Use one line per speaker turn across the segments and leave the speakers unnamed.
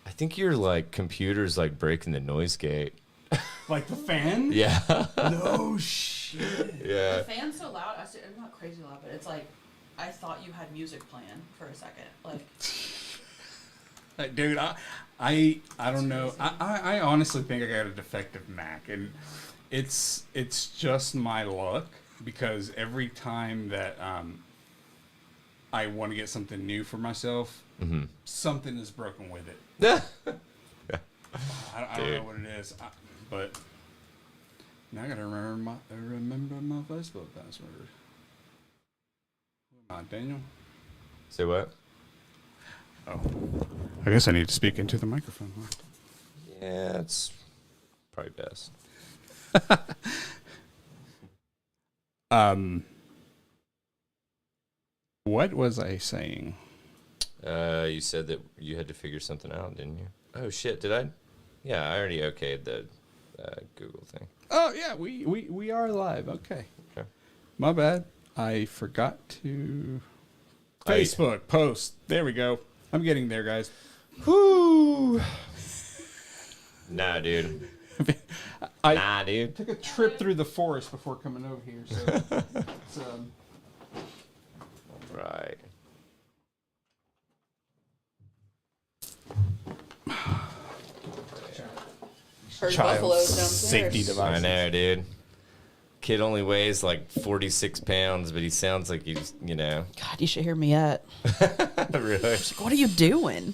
I think your like computer's like breaking the noise gate.
Like the fan?
Yeah.
No shit.
Yeah.
The fan's so loud. I'm not crazy loud, but it's like I thought you had music playing for a second.
Like, dude, I don't know. I honestly think I got a defective Mac, and it's just my luck because every time that I want to get something new for myself, something is broken with it.
Yeah.
I don't know what it is, but now I gotta remember my Facebook password. Daniel.
Say what?
Oh, I guess I need to speak into the microphone. Huh?
Yeah, it's probably best.
What was I saying?
You said that you had to figure something out, didn't you? Oh shit, did I? Yeah, I already okayed the Google thing.
Oh yeah, we are live. Okay. My bad. I forgot to Facebook post. There we go. I'm getting there, guys.
Whoo! Nah, dude.
I
dude.
took a trip through the forest before coming over here, so it's,
Right.
Heard
child
buffaloes downstairs.
safety
I
devices.
know, dude. Kid only weighs like 46 pounds, but he sounds like he's,
God, you should hear me yet.
really?
What are you doing?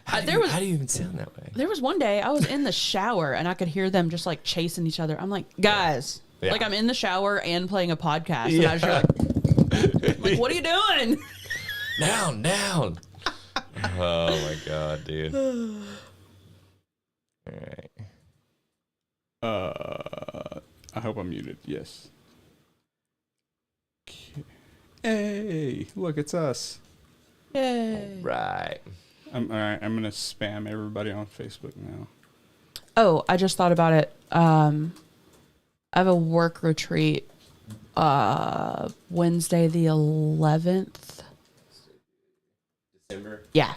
How do you even sound that way?
There was one day I was in the shower and I could hear them just like chasing each other. I'm like, guys,
Yeah.
like I'm in the shower and playing a podcast. And I was just like, what are you doing?
Down. Oh my god, dude. All right.
I hope I'm muted. Yes. Hey, look, it's us.
Yay.
Right.
All right. I'm gonna spam everybody on Facebook now.
Oh, I just thought about it. I have a work retreat Wednesday the 11th.
December?
Yeah.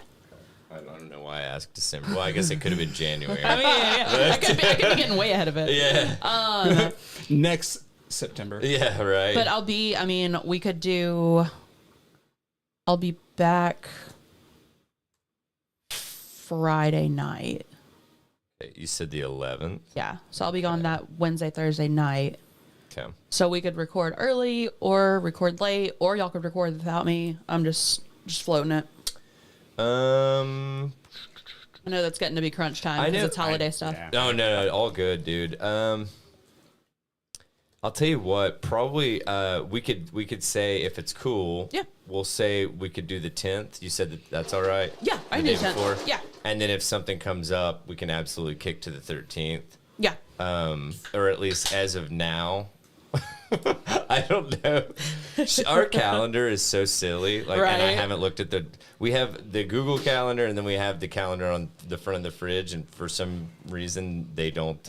I don't know why I asked December. Well, I guess it could have been January.
I mean, yeah. I could be getting way ahead of it.
Yeah.
Next September.
Yeah, right.
But I'll be back Friday night.
You said the 11th?
Yeah. So I'll be gone that Wednesday, Thursday night.
Okay.
So we could record early or record late, or y'all could record without me. I'm just floating it. I know that's getting to be crunch time because it's holiday stuff.
Yeah.
No, all good, dude. I'll tell you what. Probably, we could say if it's cool.
Yeah.
We'll say we could do the 10th. You said that's all right.
Yeah, I
The
can
day
do 10th.
before?
Yeah.
And then if something comes up, we can absolutely kick to the 13th.
Yeah.
Or at least as of now. I don't know. Our calendar is so silly. Like, and I
Right.
haven't looked at we have the Google calendar and then we have the calendar on the front of the fridge, and for some reason they don't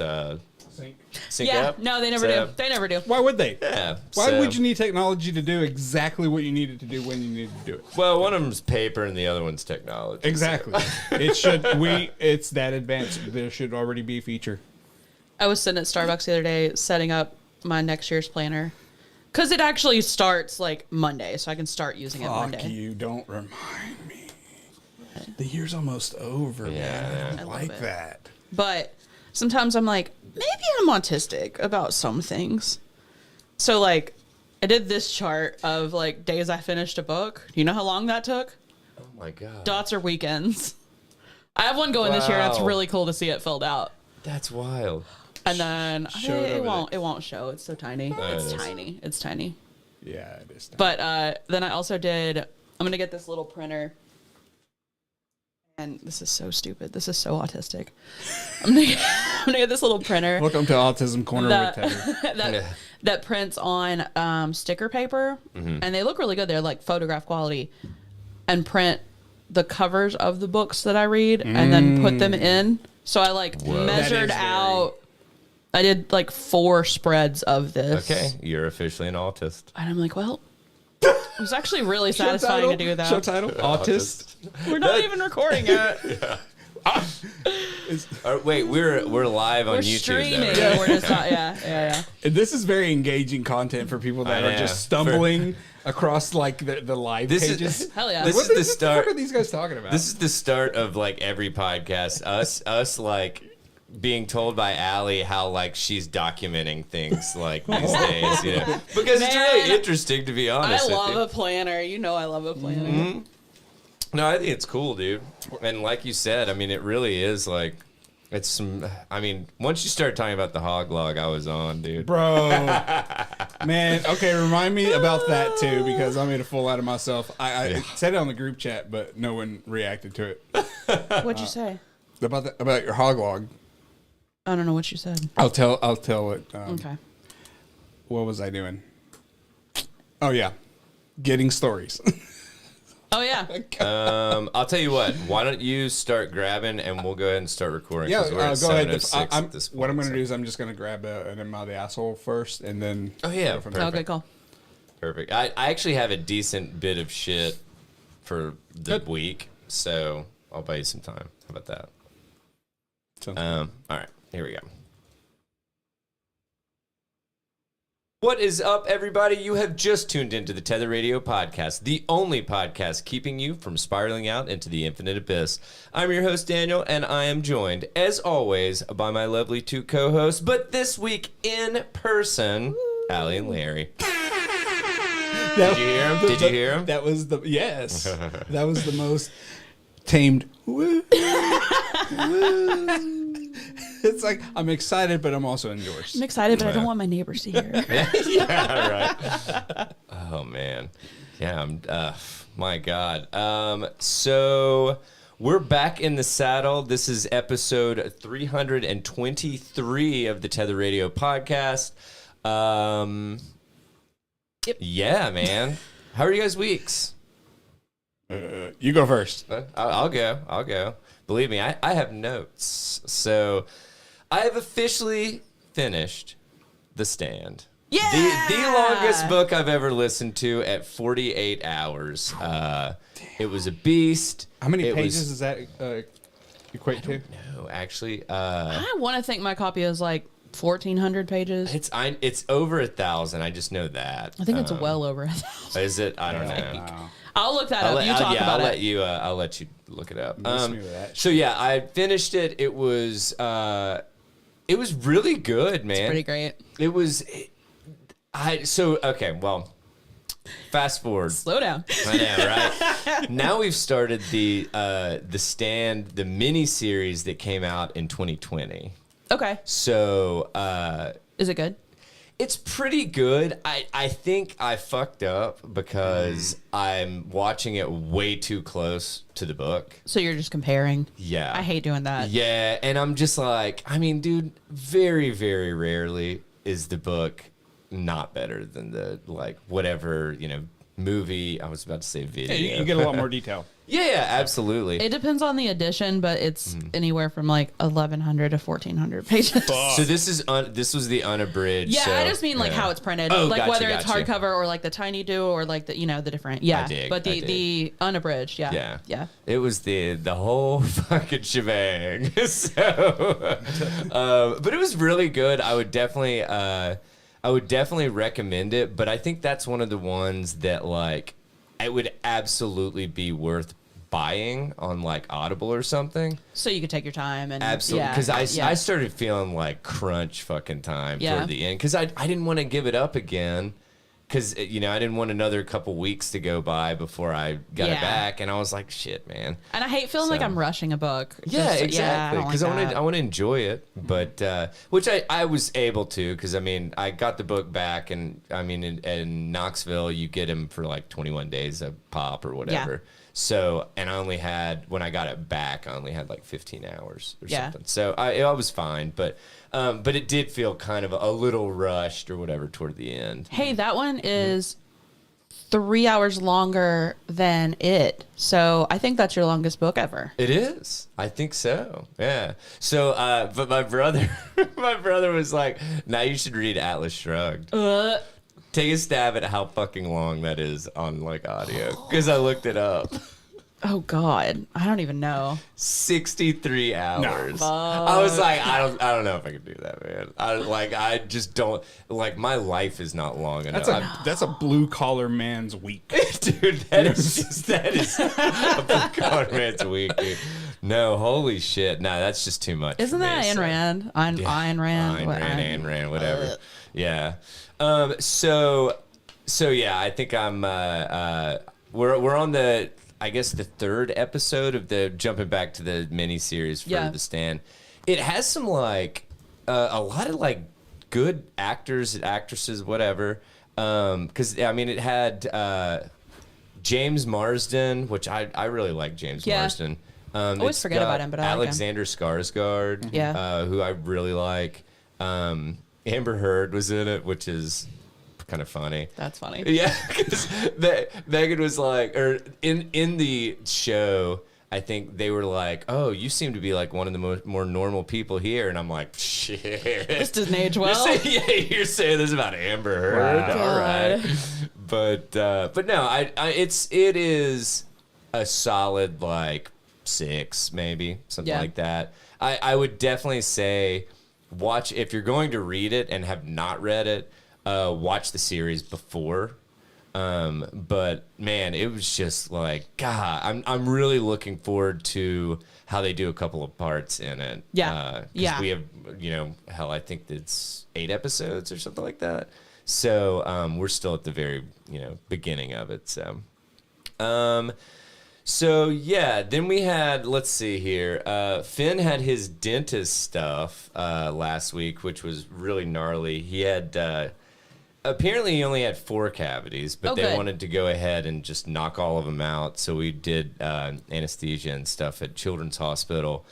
sync
Yeah.
up.
No, they never
So,
do. They never do.
Why would they?
Yeah.
Why
so-
would you need technology to do exactly what you needed to do when you needed to do it?
Well, one of them's paper and the other one's technology.
Exactly. It's that advanced. There should already be a feature.
I was sitting at Starbucks the other day setting up my next year's planner because it actually starts like Monday, so I can start using it Monday.
Fuck you! Don't remind me. The year's almost over, man. I
I
don't
love
like
it.
that.
But sometimes I'm like, maybe I'm autistic about some things. So like, I did this chart of like days I finished a book. Do you know how long that took?
Oh my god.
Dots or weekends. I have one going this year. That's
Wow.
really cool to see it filled out.
That's wild.
And then
Show it over there.
it won't show. It's so tiny. It's
it is.
tiny. It's tiny.
Yeah, it is.
But then I also did. I'm gonna get this little printer. And this is so stupid. This is so autistic. I'm gonna get this little printer
Welcome to Autism Corner
that
with Tether.
that prints on sticker paper, and they look really good. They're like photograph quality, and print the covers of the books that I read, and then put them in. So I like
Whoa.
measured
That is
out. I did like 4 spreads of this.
Okay, you're officially an autist.
And I'm like, well, It was actually really satisfying to do that.
Show title: Autist.
We're not even recording it.
Wait, we're live on
We're
YouTube.
streaming.
Though, right?
We're just not. Yeah.
And this is very engaging content for people that
I
are
know.
just stumbling across like the live
This
pages.
is
Hell yeah.
This
What
is the start.
What are these guys talking about?
This is the start of like every podcast. Us like being told by Allie how like she's documenting things like these days, you know, because it's really
Man,
interesting to be honest.
I love
with you.
a planner. You know I love a planner.
Mm-hmm. No, I think it's cool, dude. And like you said, I mean, it really is like, it's some, I mean, once you start talking about the hog log, I was on, dude.
Bro, man, okay, remind me about that too, because I made a fool out of myself. I said it on the group chat, but no one reacted to it.
What'd you say?
About your hog log.
I don't know what you said.
I'll tell it.
Okay.
What was I doing? Oh yeah, getting stories.
Oh yeah.
I'll tell you what, why don't you start grabbing and we'll go ahead and start recording.
Yeah,
'cause we're at
go ahead.
7:06 at this
What I'm
point,
going to
so.
do is I'm just going to grab an in the asshole first, and then.
Oh, yeah,
go from
perfect.
there.
Okay, cool.
Perfect. I actually have a decent bit of shit for the
Good.
week, so I'll buy you some time. How about that?
Sounds
All right, here we go. What is up, everybody? You have just tuned into the Tether Radio podcast, the only podcast keeping you from spiraling out into the infinite abyss. I'm your host, Daniel, and I am joined, as always, by my lovely two co-hosts, but this week in person, Allie and Larry. Did you hear him? Did you hear him?
That was the yes. That was the most tamed. Woo. Woo. It's like I'm excited, but I'm also endorsed.
I'm excited, but I don't want my neighbors to hear.
Yeah, right. Oh man, yeah. My God. So we're back in the saddle. This is episode 323 of the Tether Radio podcast.
Yep.
Yeah, man. How are you guys' weeks?
You go first.
I'll go. Believe me, I have notes. So I have officially finished The Stand.
Yeah!
The longest book I've ever listened to at 48 hours. It was a beast.
How many
It
pages
was-
does that equate to?
No, actually,
I want to think my copy is like 1,400 pages.
it's over 1,000. I just know that.
I think it's well over 1,000.
Is it? I don't know.
I'll look that up. You talk about it.
I'll let you look it up.
Miss me with that
So yeah, I finished it. It was really good, man.
Pretty great.
It was. Okay. Well, fast forward.
Slow down.
I know, right? Now we've started the Stand, the mini series that came out in 2020.
Okay.
So
Is it good?
it's pretty good. I think I fucked up because I'm watching it way too close to the book.
So you're just comparing?
Yeah.
I hate doing that.
Yeah, and I'm just like, I mean, dude, very, very rarely is the book not better than the, like, whatever, movie. I was about to say video.
Yeah, you get a lot more detail.
Yeah, absolutely.
It depends on the edition, but it's anywhere from like 1,100 to 1,400 pages.
So this was the unabridged.
Yeah,
so,
I just mean like how it's printed,
Oh,
like
gotcha,
whether it's
gotcha.
hardcover or like the tiny do or like the the different. Yeah,
dig,
but
I
the unabridged. Yeah,
Yeah. It was the whole fucking shebang. So, but it was really good. I would definitely recommend it. But I think that's one of the ones that like it would absolutely be worth buying on like Audible or something.
So you could take your time and
Absolutely, because I started feeling like crunch fucking time
Yeah.
toward the end because I didn't want to give it up again because I didn't want another couple weeks to go by before I got it
Yeah.
back, and I was like, shit, man.
And I hate feeling like
So-
I'm rushing a book.
Yeah,
Just-
exactly.
I don't
Because
like that.
I want to enjoy it, but which I was able to because I mean I got the book back, and I mean in Knoxville you get them for like 21 days a pop or whatever. So, and I only had, when I got it back, I only had like 15 hours or
Yeah.
something. So I was fine, but it did feel kind of a little rushed or whatever toward the end.
Hey, that one is 3 hours longer than it. So I think that's your longest book ever.
It is. I think so. Yeah. So, but my brother was like, "Now you should read Atlas Shrugged." take a stab at how fucking long that is on like audio, because I looked it up.
Oh God, I don't even know.
63 hours.
Fuck.
I was like, I don't know if I could do that, man. I just don't like. My life is not long enough.
That's a blue collar man's week.
Dude, that is a blue collar man's week, dude. No, holy shit. No, that's just too much.
Isn't
for
that
me,
Ayn
so.
Rand? Ayn Rand.
Ayn Rand, whatever. Yeah. So yeah, I think I'm. We're on the, I guess, the third episode of the jumping back to the miniseries for The Stand. It has some like a lot of like good actors, actresses, whatever. Because I mean, it had James Marsden, which I really like James Marsden.
Always forget about him, but I like him.
Alexander Skarsgård, who I really like. Amber Heard was in it, which is kind of funny.
That's funny.
Yeah, because Megan was like, or in the show, I think they were like, "Oh, you seem to be like one of the more normal people here," and I'm like, "Shit,
this doesn't age well."
You're saying this about Amber Heard,
Wow.
all right? But no, it is a solid like 6, maybe something like that. I would definitely say watch if you're going to read it and have not read it. Watch the series before. But man, it was just like, God, I'm really looking forward to how they do a couple of parts in it.
Yeah.
'Cause we have, hell, I think it's 8 episodes or something like that. So, we're still at the very, beginning of it. So yeah, then we had, let's see here. Finn had his dentist stuff, last week, which was really gnarly. He had, apparently he only had 4 cavities, but they wanted to go ahead and just knock all of them out. So we did anesthesia and stuff at Children's Hospital,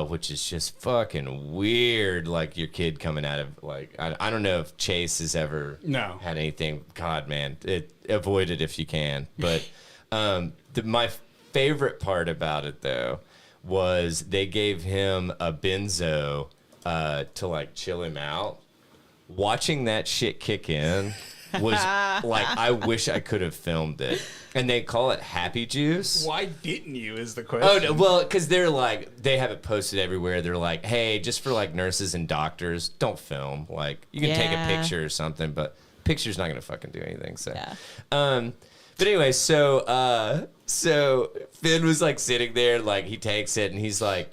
which is just fucking weird. Like your kid coming out of like, I don't know if Chase has ever had anything. God, man, avoid it if you can. But my favorite part about it though was they gave him a benzo to like chill him out. Watching that shit kick in was like, I wish I could have filmed it. And they call it Happy Juice.
Why didn't you is the question.
Oh, no, well, because they're like, they have it posted everywhere. They're like, hey, just for like nurses and doctors, don't film. Like, you can take a picture or something, but picture's not going to fucking do anything. So, but anyway, so Finn was like sitting there, like he takes it and he's like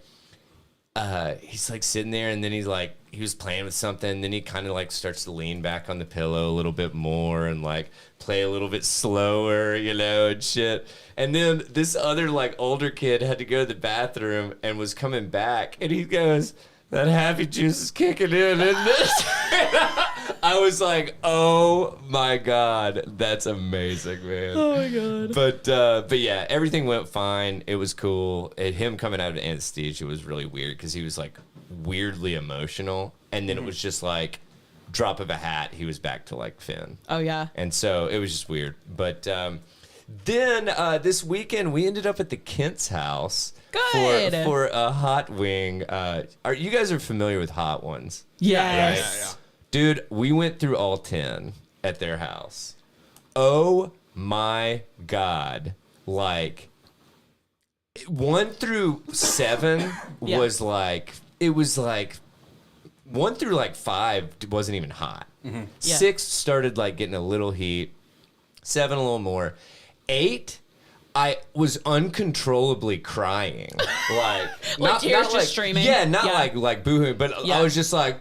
sitting there and then he was playing with something, and then he kind of like starts to lean back on the pillow a little bit more and like play a little bit slower, and shit. And then this other like older kid had to go to the bathroom and was coming back, and he goes, "That Happy Juice is kicking in, isn't it?" I was like, "Oh my God, that's amazing, man."
Oh my God.
But yeah, everything went fine. It was cool. Him coming out of anesthesia was really weird because he was like weirdly emotional, and then it was just like drop of a hat, he was back to like Finn.
Oh yeah.
And so it was just weird. But then this weekend we ended up at the Kent's house.
Good.
For a hot wing. You guys are familiar with hot ones?
Yes.
Right? Dude, we went through all 10 at their house. Oh my God. Like 1 through 7 was like, it was like 1 through like 5 wasn't even hot. Mm-hmm. 6 started like getting a little heat. 7 a little more. 8, I was uncontrollably crying. Like
like tears just streaming.
Yeah, not like boohooing, but I was just like,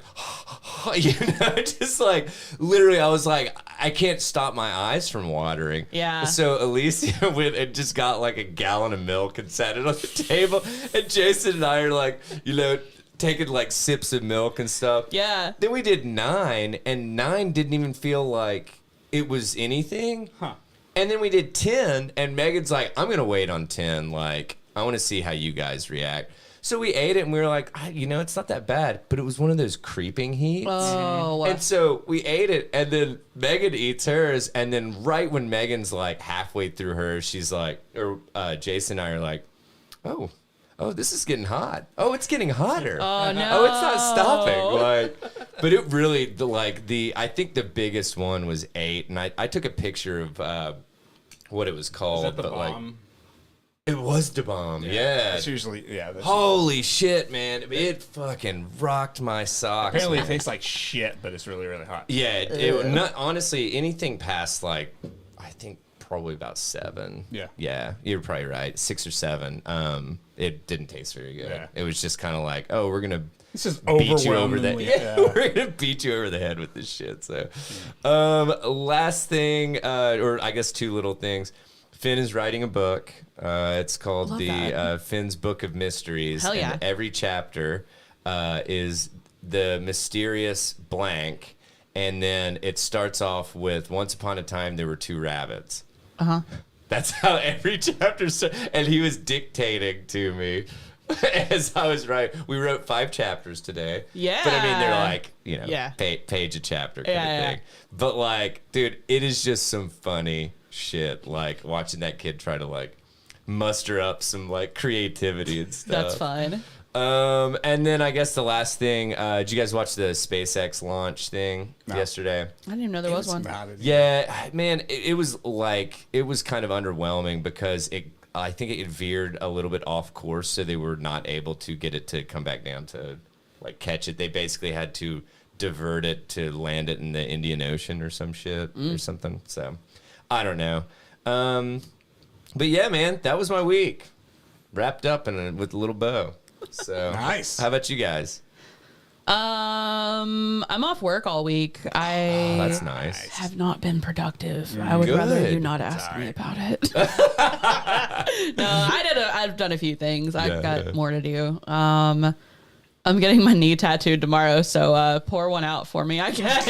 just like literally I was like, I can't stop my eyes from watering.
Yeah.
So Alicia went and just got like a gallon of milk and sat it on the table. And Jason and I are like, taking like sips of milk and stuff.
Yeah.
Then we did 9, and 9 didn't even feel like it was anything.
Huh.
And then we did 10, and Megan's like, I'm going to wait on 10. Like, I want to see how you guys react. So we ate it, and we were like, it's not that bad. But it was one of those creeping heats.
Oh.
And so we ate it, and then Megan eats hers, and then right when Megan's like halfway through hers, she's like, or Jason and I are like, oh, oh, this is getting hot. Oh, it's getting hotter.
Oh no!
Oh, it's not stopping. Like, but it really, I think the biggest one was 8, and I took a picture of what it was called.
Is that the
but
bomb?
It was the bomb. Yeah.
It's usually That's
Holy shit, man! It fucking rocked my socks.
apparently, it
man.
tastes like shit, but it's really, really hot.
Yeah, it not honestly anything past like I think probably about 7. Yeah, you're probably right, 6 or 7. It didn't taste very good.
Yeah.
It was just kind of like, oh, we're gonna
This is
beat you over the
overwhelmingly.
we're gonna beat you over the head with this shit. So, last thing, or I guess 2 little things. Finn is writing a book. It's called
Love
the
that.
Finn's Book of Mysteries.
Hell yeah.
And every chapter is the mysterious blank, and then it starts off with once upon a time there were 2 rabbits. That's how every chapter starts. And he was dictating to me as I was writing. We wrote 5 chapters today.
Yeah.
But I mean, they're like,
Yeah.
page a chapter kind of
Yeah.
thing. But like, dude, it is just some funny shit. Like watching that kid try to like muster up some like creativity and stuff.
That's fine.
And then I guess the last thing, did you guys watch the SpaceX launch thing yesterday?
I didn't even know there was one.
Yeah, man, it was kind of underwhelming because I think it veered a little bit off course, so they were not able to get it to come back down to like catch it. They basically had to divert it to land it in the Indian Ocean or some shit or something. So I don't know. But yeah, man, that was my week. Wrapped up with a little bow. So
Nice.
How about you guys?
I'm off work all week.
That's nice.
have not been productive. I would rather
Good.
you not ask me about it. No, I've done a few things. I've got more to do. I'm getting my knee tattooed tomorrow, so pour one out for me, I guess.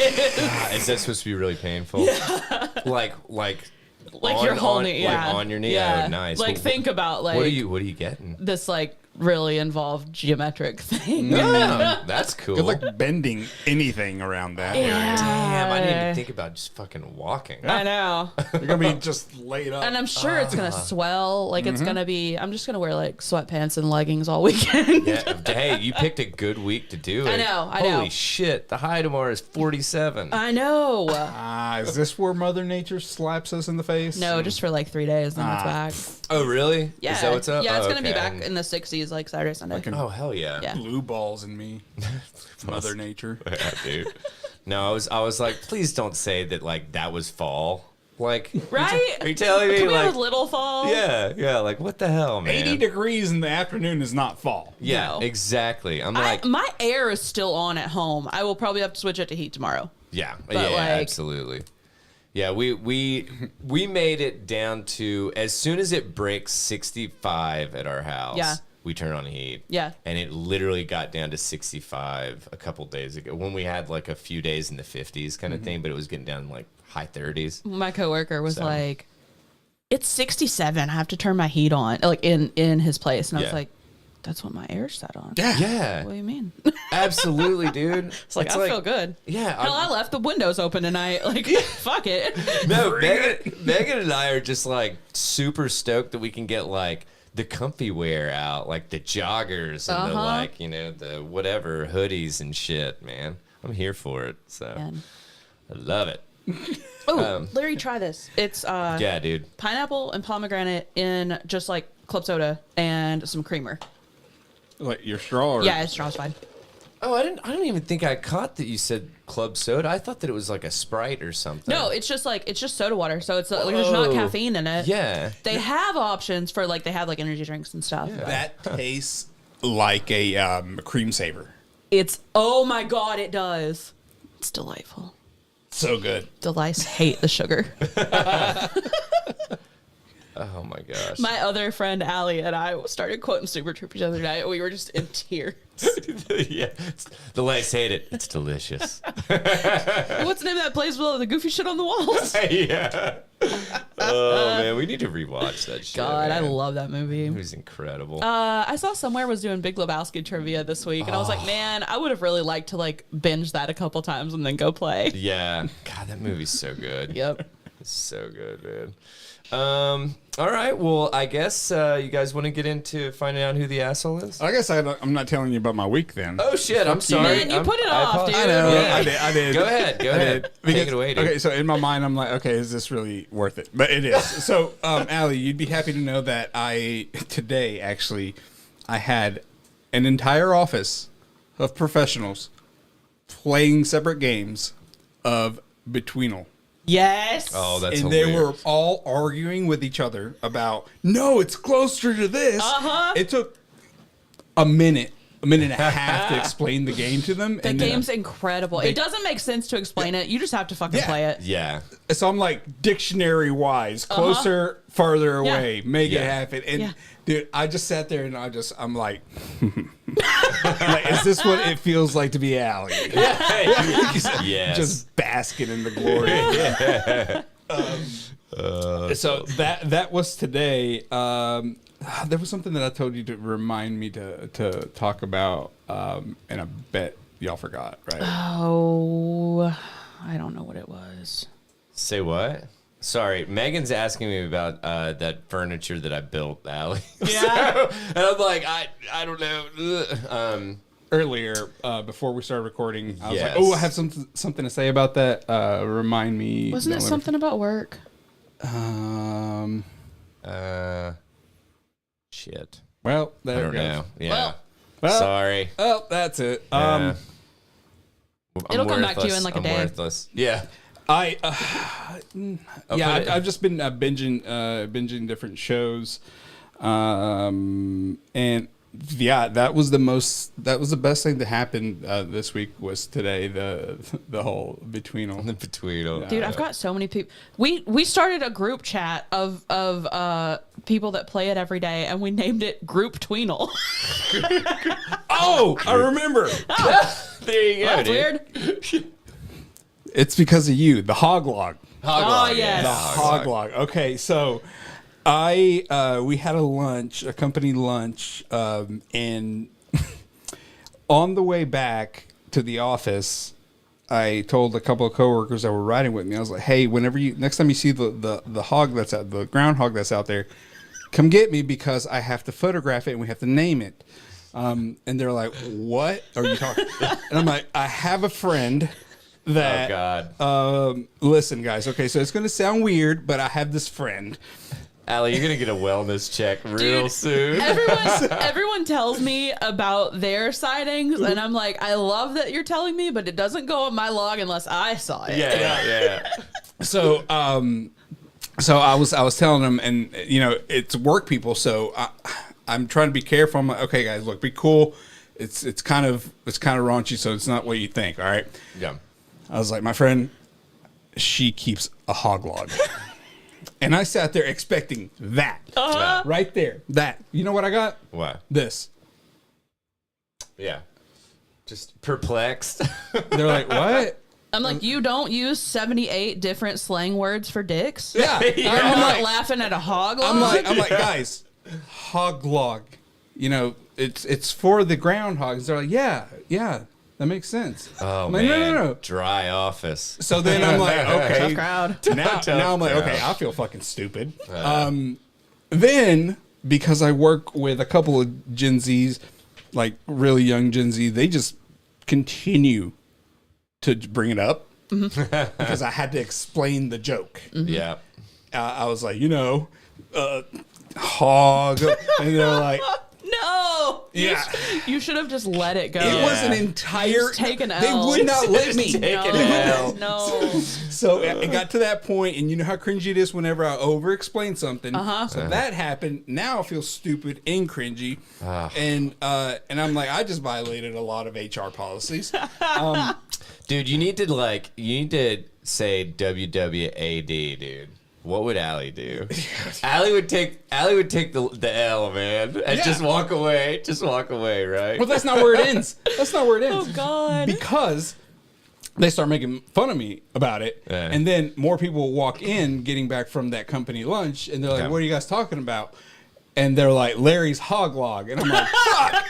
Is that supposed to be really painful? Yeah. Like
Your whole knee, yeah.
Like on your knee.
Yeah.
Oh, nice.
Like think about like
what are you getting?
this like really involved geometric thing.
Oh, that's cool.
Good luck bending anything around that.
Yeah.
Damn, I didn't even think about just fucking walking.
I know.
You're gonna be just laid up.
And I'm sure it's gonna swell. Like it's gonna be. I'm just gonna wear like sweatpants and leggings all weekend.
Yeah. Hey, you picked a good week to do it.
I know.
Holy shit! The high tomorrow is 47.
I know.
Is this where Mother Nature slaps us in the face?
No, just for like 3 days, then it's back.
Oh, really?
Yeah.
Is that what's up?
Yeah, it's
Oh,
gonna be
okay.
back in the 60s, like Saturday, Sunday.
Oh hell yeah.
Yeah.
Blue balls in me. Mother Nature.
Yeah, dude. No, I was like, please don't say that like that was fall. Like,
Right?
Are you telling me
Can we
like
have a little fall?
Yeah, like what the hell, man?
80 degrees in the afternoon is not fall.
Yeah,
No.
exactly. I'm like,
My air is still on at home. I will probably have to switch it to heat tomorrow.
yeah,
like-
absolutely. Yeah, we made it down to as soon as it breaks 65 at our house.
Yeah.
We turn on heat.
Yeah.
And it literally got down to 65 a couple days ago when we had like a few days in the 50s kind of thing, but it was getting down to like high 30s.
My coworker was
So-
like, "It's 67. I have to turn my heat on, like in his place." And I was
Yeah.
like, "That's what my air's set on."
Yeah.
What do you mean?
Absolutely, dude.
It's like I feel good.
Yeah.
Hell, I left the windows open tonight. Like, fuck it.
No, Megan and I are just like super stoked that we can get like the comfy wear out, like the joggers and the like, the whatever hoodies and shit, man. I'm here for it. So
Man.
I love it.
Oh, Larry, try this. It's
Yeah, dude.
pineapple and pomegranate in just like club soda and some creamer.
Like your straw? Or
Yeah, it's straw's fine.
Oh, I don't even think I caught that you said club soda. I thought that it was like a Sprite or something.
No, it's just soda water. So it's like there's not
Whoa.
caffeine in it.
Yeah.
They have options for like they have like energy drinks and stuff. but
That tastes like a cream saver.
It's oh my god, it does. It's delightful.
So good.
Delice hate the sugar.
Oh my gosh.
My other friend Allie and I started quoting Super Troopers the other night. We were just in tears.
Yeah. The lights hate it. It's delicious.
What's the name of that place with all the goofy shit on the walls?
Yeah. Oh man, we need to rewatch that shit.
God, I
man.
love that movie.
It was incredible.
I saw somewhere was doing Big Lebowski trivia this week, and I was like, man, I would have really liked to like binge that a couple times and then go play.
Yeah. God, that movie's so good.
Yep.
So good, man. All right. Well, I guess you guys want to get into finding out who the asshole is.
I guess I'm not telling you about my week then.
Oh shit! I'm sorry.
Man, you put it off, dude.
I know.
Yeah.
I did.
Go ahead. Go ahead. Take it away, dude.
Okay, so in my mind, I'm like, okay, is this really worth it? But it is. So, Allie, you'd be happy to know that today, actually, I had an entire office of professionals playing separate games of Betweenal.
Yes.
Oh, that's
And
hilarious.
they were all arguing with each other about, no, it's closer to this.
Uh-huh.
It took a minute and a half to explain the game to them.
The
and
game's incredible. It doesn't make sense to explain it. You just have to fucking
Yeah.
play it.
Yeah.
So I'm like, dictionary wise, closer, farther
Yeah.
away, make it
Yeah.
happen. And
Yeah.
dude, I just sat there and I'm like, like, is this what it feels like to be Allie?
Yes.
Just basking in the glory. So that was today. There was something that I told you to remind me to talk about, and I bet y'all forgot, right?
Oh, I don't know what it was.
Say what? Sorry, Megan's asking me about that furniture that I built, Allie.
Yeah.
And I'm like, I don't know. Ugh.
Earlier, before we started recording, I was
Yes.
like, "Oh, I have something to say about that." Remind me.
Wasn't it
Don't let me-
something about work?
Shit.
Well,
I
there
don't
it goes.
know. Yeah.
Well,
Sorry.
Oh, that's it.
Yeah.
I'm
It'll come back to you in,
worthless.
like, a
I'm
day.
worthless. Yeah.
I
put it-
I've just been binging different shows, and yeah, that was the best thing to happen this week was today, the whole Betweenal.
Between.
Dude, I've got so many people. We started a group chat of people that play it every day, and we named it Group Tweenal.
Oh, I remember.
There you go,
That's
dude.
weird.
It's because of you, the hog log.
Hog
Oh,
log,
yes.
The
hog
hog log. Okay, so we had a company lunch, and on the way back to the office, I told a couple of coworkers that were riding with me, I was like, "Hey, next time you see the hog that's out, the groundhog that's out there, come get me because I have to photograph it and we have to name it." And they're like, "What are you talking?" And I'm like, "I have a friend." That,
Oh, God.
Listen, guys. Okay, so it's gonna sound weird, but I have this friend.
Allie, you're gonna get a wellness check real
Dude,
soon.
Everyone tells me about their sightings, and I'm like, I love that you're telling me, but it doesn't go on my log unless I saw it.
Yeah.
So, so I was telling them, and it's work people, so I'm trying to be careful. I'm like, okay, guys, look, be cool. It's kind of raunchy, so it's not what you think. All right.
Yeah.
I was like, my friend, she keeps a hog log. And I sat there expecting that.
Uh-huh.
Right there. That. You know what I got?
What?
This.
Yeah. Just perplexed.
They're like, what?
I'm like, you don't use 78 different slang words for dicks?
Yeah.
Yeah.
I'm
I'm
not
like,
laughing at a hog log.
I'm like, guys, hog log. It's for the groundhogs. They're like, yeah, that makes sense.
Oh,
I'm like,
man.
no.
Dry office.
So then I'm like, okay.
Tough crowd.
Now I'm like,
crowd.
okay, I feel fucking stupid. Then, because I work with a couple of Gen Zs, like really young Gen Z, they just continue to bring it up because I had to explain the joke.
Yeah.
I was like, hog. And they're like,
No.
yeah.
You should have just let it go.
It was an entire.
Just take an
They
L.
would not let me.
Take an
No.
L.
No.
So it got to that point, and you know how cringy it is whenever I over-explain something. So that happened. Now I feel stupid and cringy, and I'm like, I just violated a lot of HR policies.
Dude, you need to say WWAD, dude. What would Allie do? Allie would take the L, man, and
Yeah.
just walk away. Just walk away, right?
Well, that's not where it ends. That's not where it ends.
Oh, God.
Because they start making fun of me about it,
Yeah.
and then more people walk in, getting back from that company lunch, and they're like,
Yeah.
"What are you guys talking about?" And they're like, "Larry's hog log," and I'm like, "Fuck."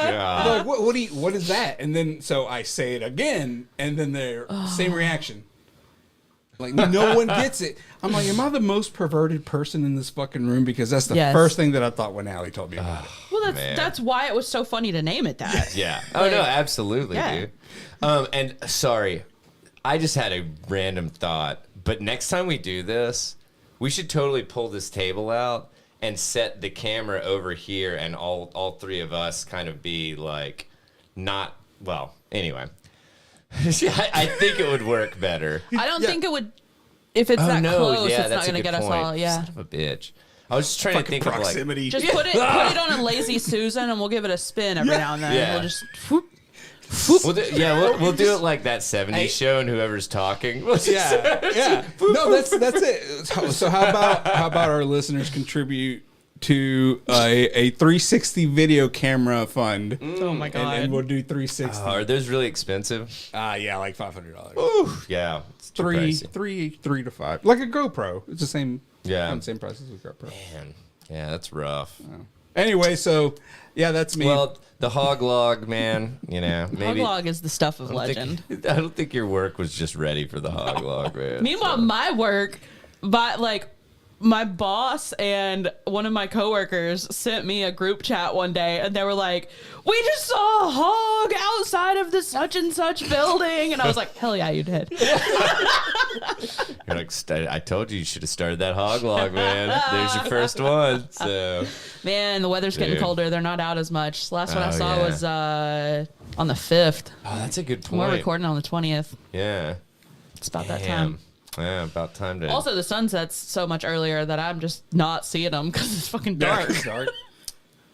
God.
They're like, what is that? And then so I say it again, and then they're same reaction. Like, no one gets it. I'm like, am I the most perverted person in this fucking room? Because that's the
Yes.
first thing that I thought when Allie told me about it.
Well,
Man.
that's why it was so funny to name it that.
Yeah. Oh
Like,
no, absolutely,
yeah.
dude. And sorry, I just had a random thought. But next time we do this, we should totally pull this table out and set the camera over here, and all three of us kind of be like, not well. Anyway, I think it would work better.
I don't think it would. If it's that close, it's not
that's a
going to
good
get us
point.
all. Yeah.
Son of a bitch. I was just trying to
Fucking
think
proximity.
Just put it on a lazy Susan, and we'll give it a spin every now and then.
Yeah.
We'll just. Whoop.
We'll do it like that '70s show, and whoever's talking. We'll just-
Yeah. No, that's it. So how about our listeners contribute to a 360 video camera fund?
Oh my god.
And we'll do 360.
Are those really expensive?
Yeah, like $500.
Ooh, yeah, it's too pricey.
three to five, like a GoPro. It's the same.
Yeah.
Same price as a GoPro.
Man, yeah, that's rough.
Anyway, so yeah, that's me.
Well, the hog log, man, maybe.
Hoglog is the stuff of legend.
I don't think your work was just ready for the hog log, man.
Meanwhile, my work, my boss and one of my coworkers sent me a group chat one day, and they were like, "We just saw a hog outside of the such and such building," and I was like, "Hell yeah, you did!"
You're like, I told you should have started that hog log, man. There's your first one. So,
Man, the weather's getting
Dude.
colder. They're not out as much. Last one I
Oh,
saw
yeah.
was on the 5th.
oh, that's a good
We're
point.
recording on the 20th.
Yeah.
It's about that
Damn.
time.
Yeah, about time to.
Also, the sun sets so much earlier that I'm just not seeing them because it's fucking dark.
Dark.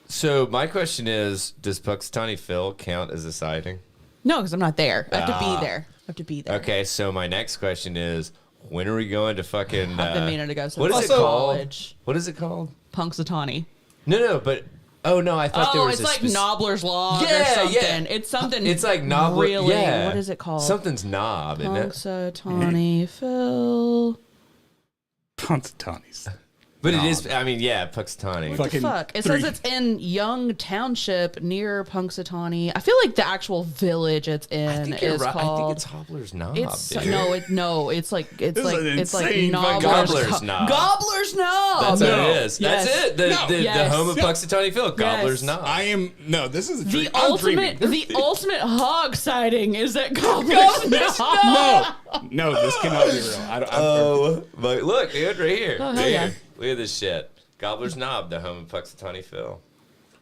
So my question is, does Puxatawny Phil count as a sighting?
No, because I'm not there. I have to be there. I have to be there.
Okay, so my next question is, when are we going to fucking?
I've been meaning to go since
What is it
also,
called?
college.
What is it called?
Punxsutawney.
No, but no, I thought there
Oh,
was
it's
a
like
spec-
Knobbler's Log or
Yeah,
something.
yeah.
It's something.
It's like knob.
Really,
Yeah.
what is it called?
Something's knob, isn't it?
Punxsutawney Phil.
Punxsutawney's.
But it is. I mean, yeah, Puxatawny.
Fucking
Fuck. It
three.
says it's in Young Township near Punxsutawney. I feel like the actual village it's in
I think you're
is
right.
called.
I think it's Hobbler's knob.
It's
dude.
it's like
This is an
it's like
insane fucking-
Gobbler's knob.
Gobbler's knob.
That's
No.
what it is.
Yes.
That's it. The,
No.
the
Yes.
home of Puxatawny Phil, Gobbler's
Yes.
knob.
This is a dream.
The
I'm
ultimate,
dreaming.
the ultimate hog sighting is at Gobbler's knob.
No, this cannot be real.
Oh, but look, dude, right here.
Oh, hell yeah.
Look at this shit. Gobbler's Knob, the home of Puxatawny Phil.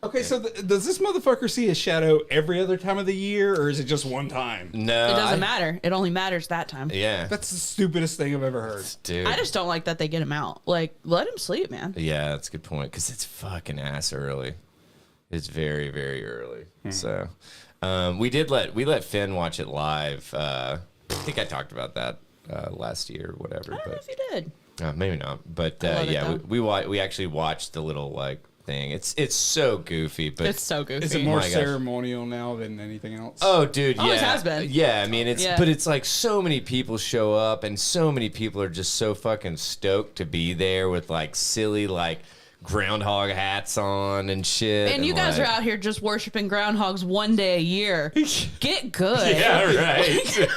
Okay, so does this motherfucker see a shadow every other time of the year, or is it just one time?
No,
It doesn't matter. It only matters that time.
Yeah,
That's the stupidest thing I've ever heard.
dude.
I just don't like that they get him out. Like, let him sleep, man.
Yeah, that's a good point because it's fucking ass early. It's very, very early. So, we let Finn watch it live. I think I talked about that last year or whatever.
I don't know
But
if you did.
maybe not. But
I love it,
yeah,
though.
we actually watched the little like thing. It's so goofy, but
It's so goofy.
Is it more
my gosh.
ceremonial now than anything else?
oh, dude, yeah,
Always has been.
Yeah, I mean,
Yeah.
but it's like so many people show up, and so many people are just so fucking stoked to be there with like silly like groundhog hats on and shit.
And you guys
like,
are out here just worshiping groundhogs one day a year. Get good.
Yeah, right.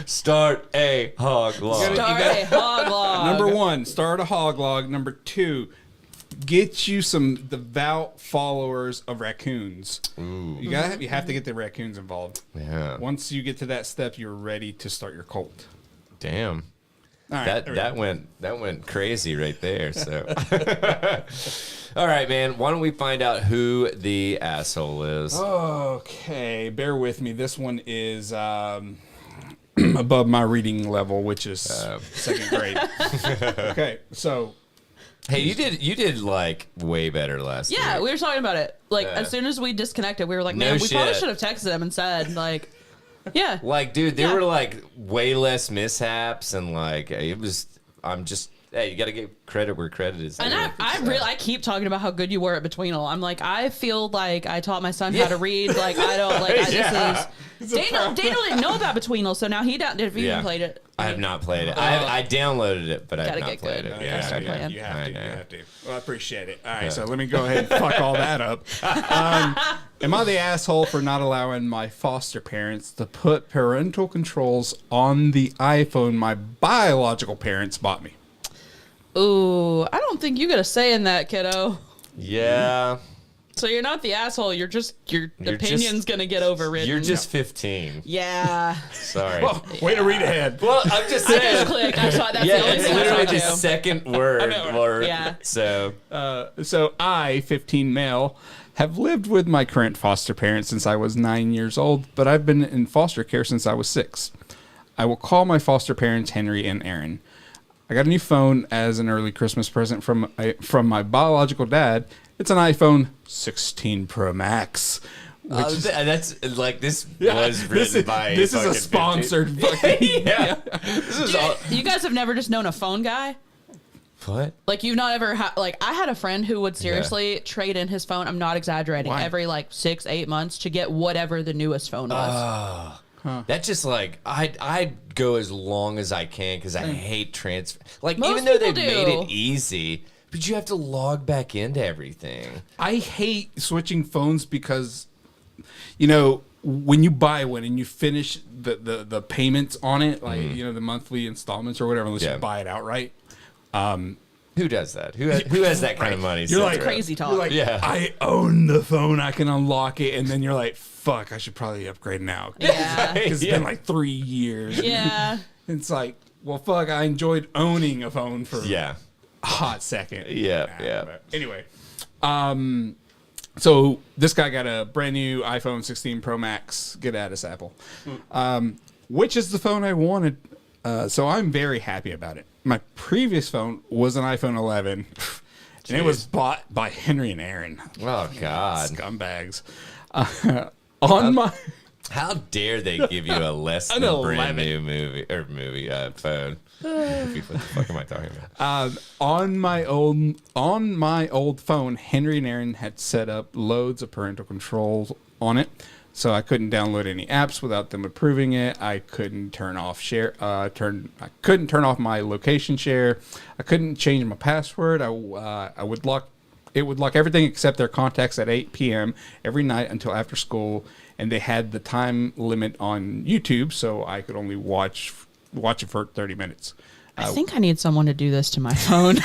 Start a hog log.
Start a hog log.
Number one, start a hog log. Number two, get you some devout followers of raccoons.
Ooh.
You have to get the raccoons involved.
Yeah.
Once you get to that step, you're ready to start your cult.
Damn.
All right, there we go.
That went crazy right there. So, all right, man. Why don't we find out who the asshole is?
Okay, bear with me. This one is above my reading level, which is second grade. Okay, so
Hey, you did like way better last
Yeah,
week.
we were talking about it. Like,
Yeah.
as soon as we disconnected, we were like,
No
man, we probably
shit.
should have texted him and said, like, yeah.
Like, dude, there
Yeah.
were like way less mishaps, and like it was. I'm just. Hey, you got to give credit where credit is.
And
due.
I keep talking about how good you were at Betweenal. I'm like, I feel like I taught my son
Yeah.
how to read. Like, I don't, like,
Yeah.
this is. Daniel didn't know about Betweenal, so now he don't, if you
Yeah.
even played it.
I have not played it. I downloaded it, but I have
Gotta
not
get
played
good.
it.
Okay,
Yeah,
start
yeah.
playing.
you have
I
to. You
know.
have to. Well, I appreciate it. All right,
Yeah.
so let me go ahead and fuck all that up. Am I the asshole for not allowing my foster parents to put parental controls on the iPhone my biological parents bought me?
Ooh, I don't think you got a say in that, kiddo.
Yeah.
So you're not the asshole. You're opinion's
just-
gonna get overridden.
You're just 15.
Yeah.
Sorry.
Oh, way to read ahead.
Well, I'm just
I
saying.
just clicked. I saw that's
Yeah,
the only
it's
thing I
literally
saw
the
too.
second word.
Yeah.
So,
So I, 15 male, have lived with my current foster parents since I was 9 years old, but I've been in foster care since I was 6. I will call my foster parents Henry and Aaron. I got a new phone as an early Christmas present from my biological dad. It's an iPhone 16 Pro Max.
that's like this was written by.
This is a
fucking
sponsored
15.
fucking.
Yeah. This is all.
You guys have never just known a phone guy?
What?
Like you've not ever like I had a friend who would seriously trade in his phone. I'm not exaggerating.
Why?
Every like 6-8 months to get whatever the newest phone was.
That's just like I'd go as long as I can because I hate transfer. Like
Most
even though they've
people
made
do.
it easy, but you have to log back into everything.
I hate switching phones because, when you buy one and you finish the payments on it, like, the monthly installments or whatever, unless
Yeah.
you buy it outright.
Who does that? Who has that kind of money?
You're like
Crazy talk.
You're like,
Yeah.
I own the phone. I can unlock it. And then you're like, fuck, I should probably upgrade now.
Yeah.
Because it's been like 3 years.
Yeah.
It's like, well, fuck, I enjoyed owning a phone for
Yeah.
a hot second.
Yeah, yeah.
But anyway, so this guy got a brand new iPhone 16 Pro Max. Get at us, Apple. Which is the phone I wanted. So I'm very happy about it. My previous phone was an iPhone 11, and it was bought by Henry and Aaron.
Oh God.
Scumbags. On my
How dare they give you a less than
An
brand
11.
new phone? What the fuck am I talking about?
on my old phone, Henry and Aaron had set up loads of parental controls on it, so I couldn't download any apps without them approving it. I couldn't turn off I couldn't turn off my location share. I couldn't change my password. It would lock everything except their contacts at 8 p.m. every night until after school, and they had the time limit on YouTube, so I could only watch it for 30 minutes.
I think I need someone to do this to my phone.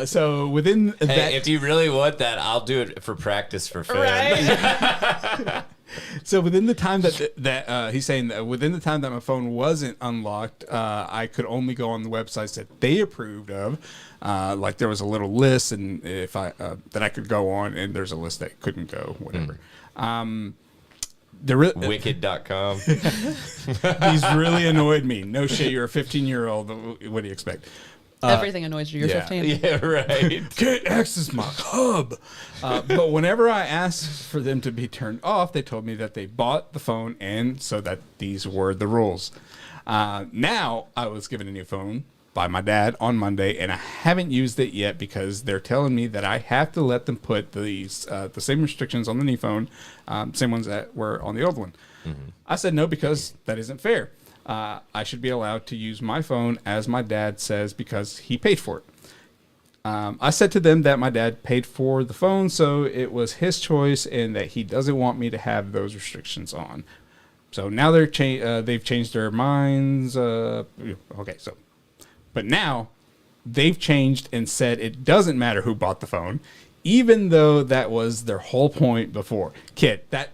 So within
Hey,
that,
if you really want that, I'll do it for practice for fun.
Right?
so within the time that he's saying that within the time that my phone wasn't unlocked, I could only go on the websites that they approved of. Like there was a little list, and if I that I could go on, and there's a list that couldn't go, whatever.
Wicked.com.
These really annoyed me. No shit, you're a 15-year-old. What do you expect?
Everything annoys you. You're
yeah.
15.
Yeah, right.
Can't access my hub. But whenever I asked for them to be turned off, they told me that they bought the phone, and so that these were the rules. Now I was given a new phone by my dad on Monday, and I haven't used it yet because they're telling me that I have to let them put these the same restrictions on the new phone, same ones that were on the old one. Mm-hmm. I said no because that isn't fair. I should be allowed to use my phone as my dad says because he paid for it. I said to them that my dad paid for the phone, so it was his choice and that he doesn't want me to have those restrictions on. So now they've changed their minds. But now they've changed and said it doesn't matter who bought the phone, even though that was their whole point before. Kid, that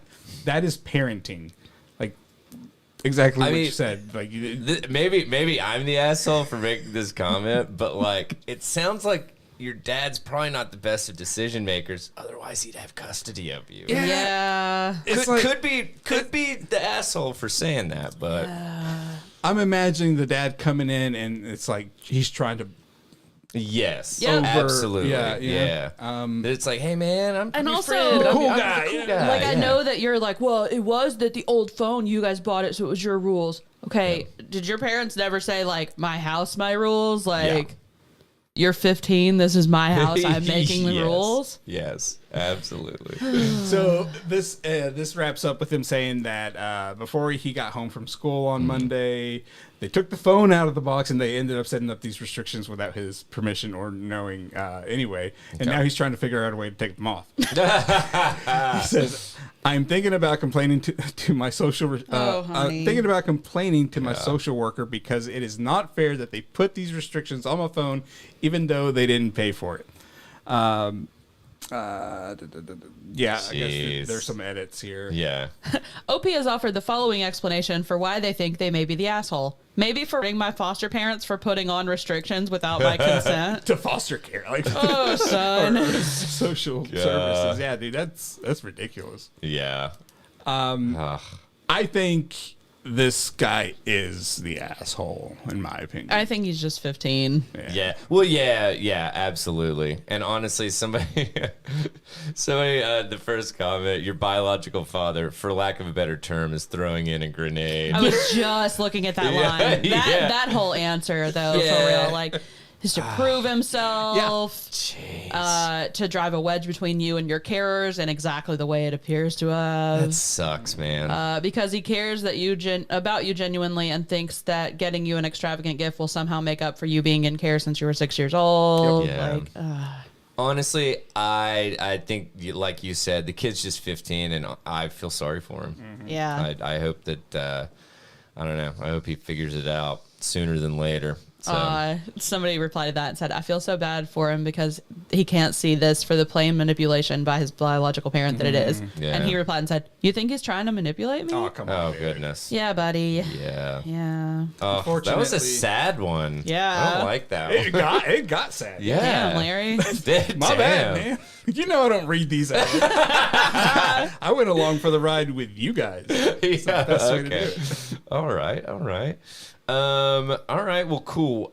is parenting. Exactly what you said. Like
Maybe I'm the asshole for making this comment, but like it sounds like your dad's probably not the best of decision makers. Otherwise, he'd have custody of you.
Yeah.
Could be the asshole for saying that, but
I'm imagining the dad coming in and it's like he's trying to.
yes,
Yeah.
absolutely,
Yeah.
It's like, hey man, I'm
And
your
also-
friend. I'm
Cool
the
guy,
cool
yeah.
guy.
Like, I
yeah.
know that you're like, well, it was that the old phone, you guys bought it, so it was your rules. Okay, did your parents never say, like, my house, my rules? Like, you're 15, this is my house, I'm making the
Yes.
rules?
Yes, absolutely.
So this wraps up with him saying that before he got home from school on Monday, They took the phone out of the box and they ended up setting up these restrictions without his permission or knowing anyway. And now he's trying to figure out a way to take them off. He says, "I'm thinking about complaining to my social social worker because it is not fair that they put these restrictions on my phone even though they didn't pay for it." I guess there's some edits here.
Yeah.
OP has offered the following explanation for why they think they may be the asshole. Maybe for my foster parents for putting on restrictions without my consent.
To foster care, like
oh, son.
or social services. Yeah, dude, that's ridiculous.
Yeah.
I think this guy is the asshole, in my opinion.
I think he's just 15.
Yeah. Well, yeah, absolutely. And honestly, somebody, the first comment, your biological father, for lack of a better term, is throwing in a grenade.
I was just looking at that line. That whole answer, though, for real, like, is to prove himself, to drive a wedge between you and your carers in exactly the way it appears to have.
That sucks, man.
Because he cares that about you genuinely and thinks that getting you an extravagant gift will somehow make up for you being in care since you were 6 years old.
Yeah. Honestly, I think, like you said, the kid's just 15, and I feel sorry for him.
Mm-hmm. Yeah.
I hope that, I don't know, I hope he figures it out sooner than later. So.
Somebody replied to that and said, "I feel so bad for him because he can't see this for the plain manipulation by his biological parent that it is."
Yeah.
And he replied and said, "You think he's trying to manipulate me?"
Oh, come on.
Oh, goodness.
Yeah, buddy.
Yeah.
Yeah.
Oh, that was a sad one.
Yeah.
I don't like that one.
It got sad.
Yeah.
Damn, Larry.
My bad, man. You know I don't read these out. I went along for the ride with you guys.
Yeah,
That's way to do
okay.
it.
All right. All right. Well, cool.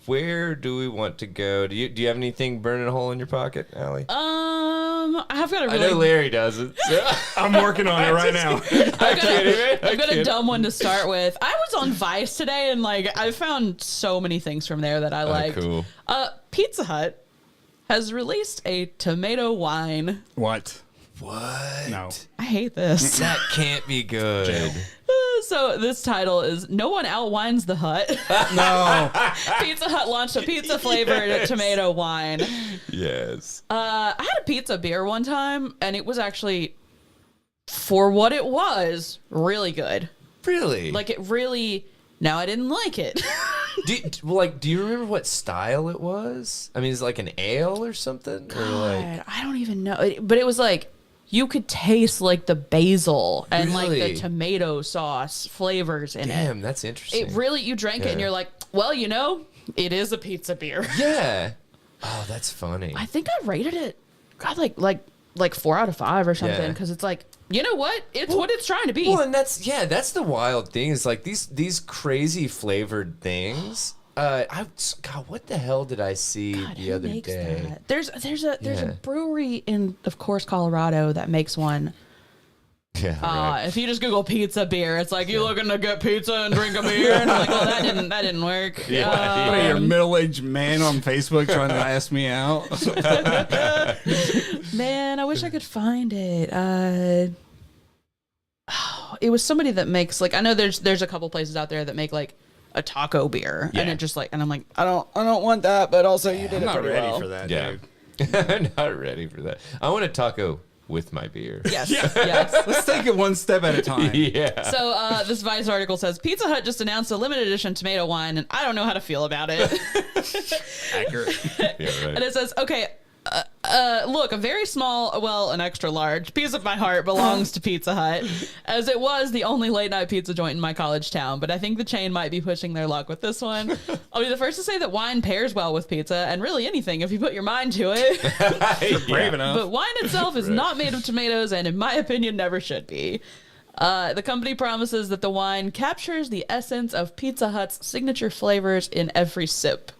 Where do we want to go? Do you have anything burning a hole in your pocket, Allie?
I've got a
I know
really
Larry doesn't. So.
I'm working on it right now.
I've got a dumb one to start with. I was on Vice today and I found so many things from there that I liked.
Cool.
Pizza Hut has released a tomato wine.
What?
No.
I hate this.
That can't be good.
So this title is "No One Outwines the Hut."
No.
Pizza Hut launched a pizza flavored tomato wine.
Yes.
I had a pizza beer one time, and it was actually, for what it was, really good.
Really?
Like, it really... Now, I didn't like it.
Do you remember what style it was? I mean, is it like an ale or something?
God, I don't even know. But it was like... You could taste like the basil and like the tomato sauce flavors in it.
Damn, that's interesting.
It really, you drank it and you're like, well, it is a pizza beer.
Yeah. Oh, that's funny.
I think I rated it, God, like 4 out of 5 or something. Because it's like, you know what? It's what it's trying to be.
Well, and that's the wild thing is like these crazy flavored things. God, what the hell did I see the other day?
That? There's a brewery in, of course, Colorado that makes one.
Yeah. Right.
If you just Google pizza beer, it's like you looking to get pizza and drink a beer, and I'm like, well, that didn't work.
Yeah. What are you, a middle-aged man on Facebook trying to ask me out?
Man, I wish I could find it. It was somebody that makes I know there's a couple places out there that make a taco beer, and it just and I'm like, I don't want that, but also you did it pretty well.
I'm not ready for that, dude.
I'm not ready for that. I want a taco with my beer.
Yes, yes.
Let's take it one step at a time.
Yeah.
So this Vice article says Pizza Hut just announced a limited edition tomato wine, and I don't know how to feel about it.
Accurate.
Yeah, right.
And it says, okay, look, a very small, an extra large piece of my heart belongs to Pizza Hut, as it was the only late night pizza joint in my college town, but I think the chain might be pushing their luck with this one. I'll be the first to say that wine pairs well with pizza, and really anything if you put your mind to it.
You're brave enough.
But wine itself is not made of tomatoes, and in my opinion, never should be. The company promises that the wine captures the essence of Pizza Hut's signature flavors in every sip.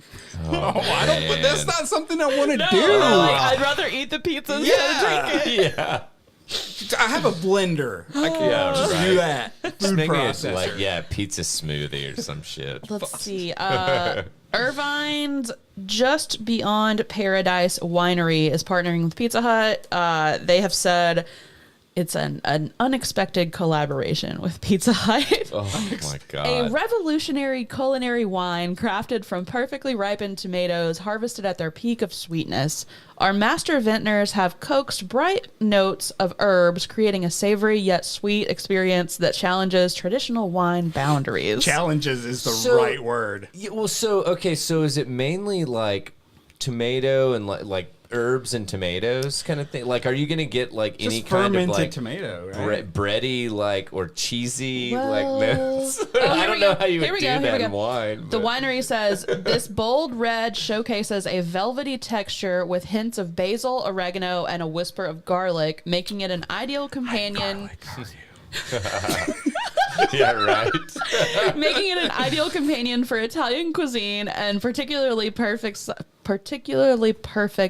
I don't. But that's not something I want to do.
I'd rather eat the pizza instead of drink it.
Yeah.
I have a blender. I can just do that. Food
Make it
processor.
pizza smoothie or some shit.
Let's see. Irvine's Just Beyond Paradise Winery is partnering with Pizza Hut. They have said It's an unexpected collaboration with Pizza Hut.
Oh my God.
A revolutionary culinary wine crafted from perfectly ripened tomatoes harvested at their peak of sweetness. Our master vintners have coaxed bright notes of herbs, creating a savory yet sweet experience that challenges traditional wine boundaries.
Challenges is the right word.
Yeah, well, so is it mainly like tomato and like herbs and tomatoes kind of thing? Like, are you gonna get like
Just
any kind of
fermented
like
tomato, right?
bready like or cheesy like
Well-
notes?
Oh,
I
here
don't
we
know
go.
how you
Here
would
we
do
go. Here
that
we
in
go.
wine.
The
but-
winery says this bold red showcases a velvety texture with hints of basil, oregano, and a whisper of garlic, making it an ideal companion.
Yeah, right.
Making it an ideal companion for Italian cuisine and particularly perfect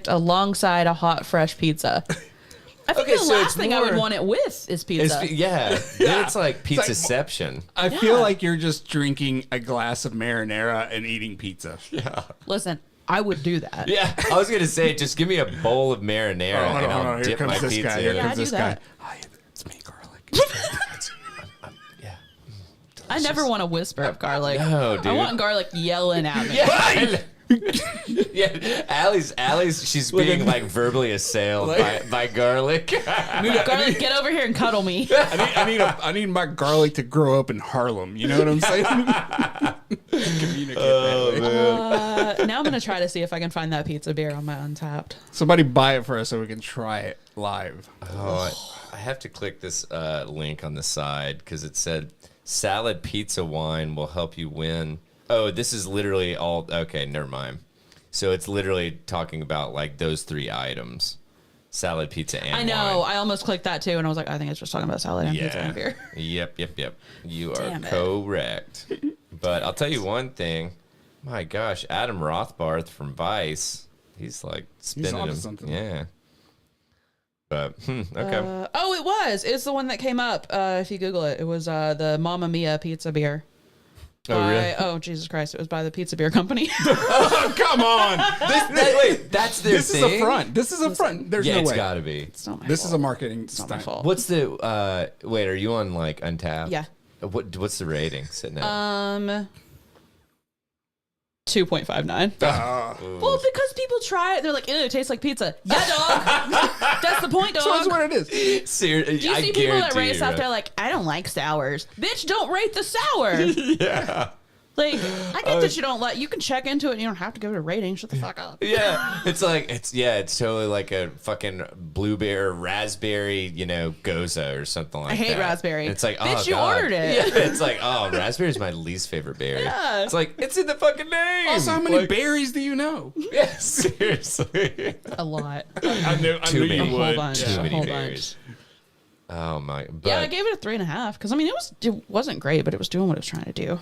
alongside a hot, fresh pizza. I think
Okay,
the
so
last
it's
thing I would
more-
want it with is pizza.
Yeah, then it's like pizzaception.
I feel like you're just drinking a glass of marinara and eating pizza.
Listen, I would do that.
Yeah, I was gonna say, just give me a bowl of marinara
Hold
and
on,
I'll
Here
dip my
comes this
pizza
guy. Here
in.
Yeah,
comes
I do
this guy.
that.
Hi, it's me, garlic.
Yeah.
I never want a whisper of garlic.
No, dude.
I want garlic yelling at me.
Yeah. Yeah, Allie's she's being like verbally assailed by garlic.
Garlic, get over here and cuddle me.
I need my garlic to grow up in Harlem. You know what I'm saying? Communicate that way.
Now I'm going to try to see if I can find that pizza beer on my Untapped.
Somebody buy it for us so we can try it live.
Oh, I have to click this link on the side because it said salad pizza wine will help you win. Oh, this is literally all. Okay, never mind. So it's literally talking about like those three items: salad, pizza, and
I know.
wine.
I almost clicked that too, and I was like, I think it's just talking about salad and pizza and beer.
Yep. You are
Damn it.
correct. But I'll tell you one thing. My gosh, Adam Rothbarth from Vice. He's like spinning
onto
him.
something.
Yeah. But okay.
Oh, it was. It's the one that came up. If you Google it, it was the Mamma Mia pizza beer.
Oh, really?
Oh, Jesus Christ. It was by the Pizza Beer Company.
Oh, come on.
Wait, that's their
This
thing?
is a front. This is a front. There's
Yeah,
no
it's
way.
gotta be.
It's not my
This
fault.
is a marketing
It's not my
stunt.
fault.
What's the wait, are you on like Untapped?
Yeah.
What's the rating sitting at?
2.59. Well, because people try it, they're like, ew, it tastes like pizza. Yeah, dog. That's the point, dog.
So that's what it is.
Seriously,
Do you see people that rate stuff? They're like, I don't like sours. Bitch, don't rate the sour.
yeah.
Like, I get that you don't like. You can check into it. And you don't have to give it a rating. Shut the fuck up.
Yeah, it's totally like a fucking blueberry, raspberry, goza or something like that.
I hate raspberry.
And it's like,
bitch,
oh,
you
God.
ordered it.
Yeah, it's like, oh, raspberry is my least favorite berry.
Yeah.
It's like, it's in the fucking name.
Also, how many
Like,
berries do you know?
Yeah, seriously.
A lot.
I knew
Too many.
A whole
would.
bunch.
Too
A
many
whole
berries. Oh my! But,
Yeah, I gave it a 3.5 because I mean it wasn't great, but it was doing what it was trying to do.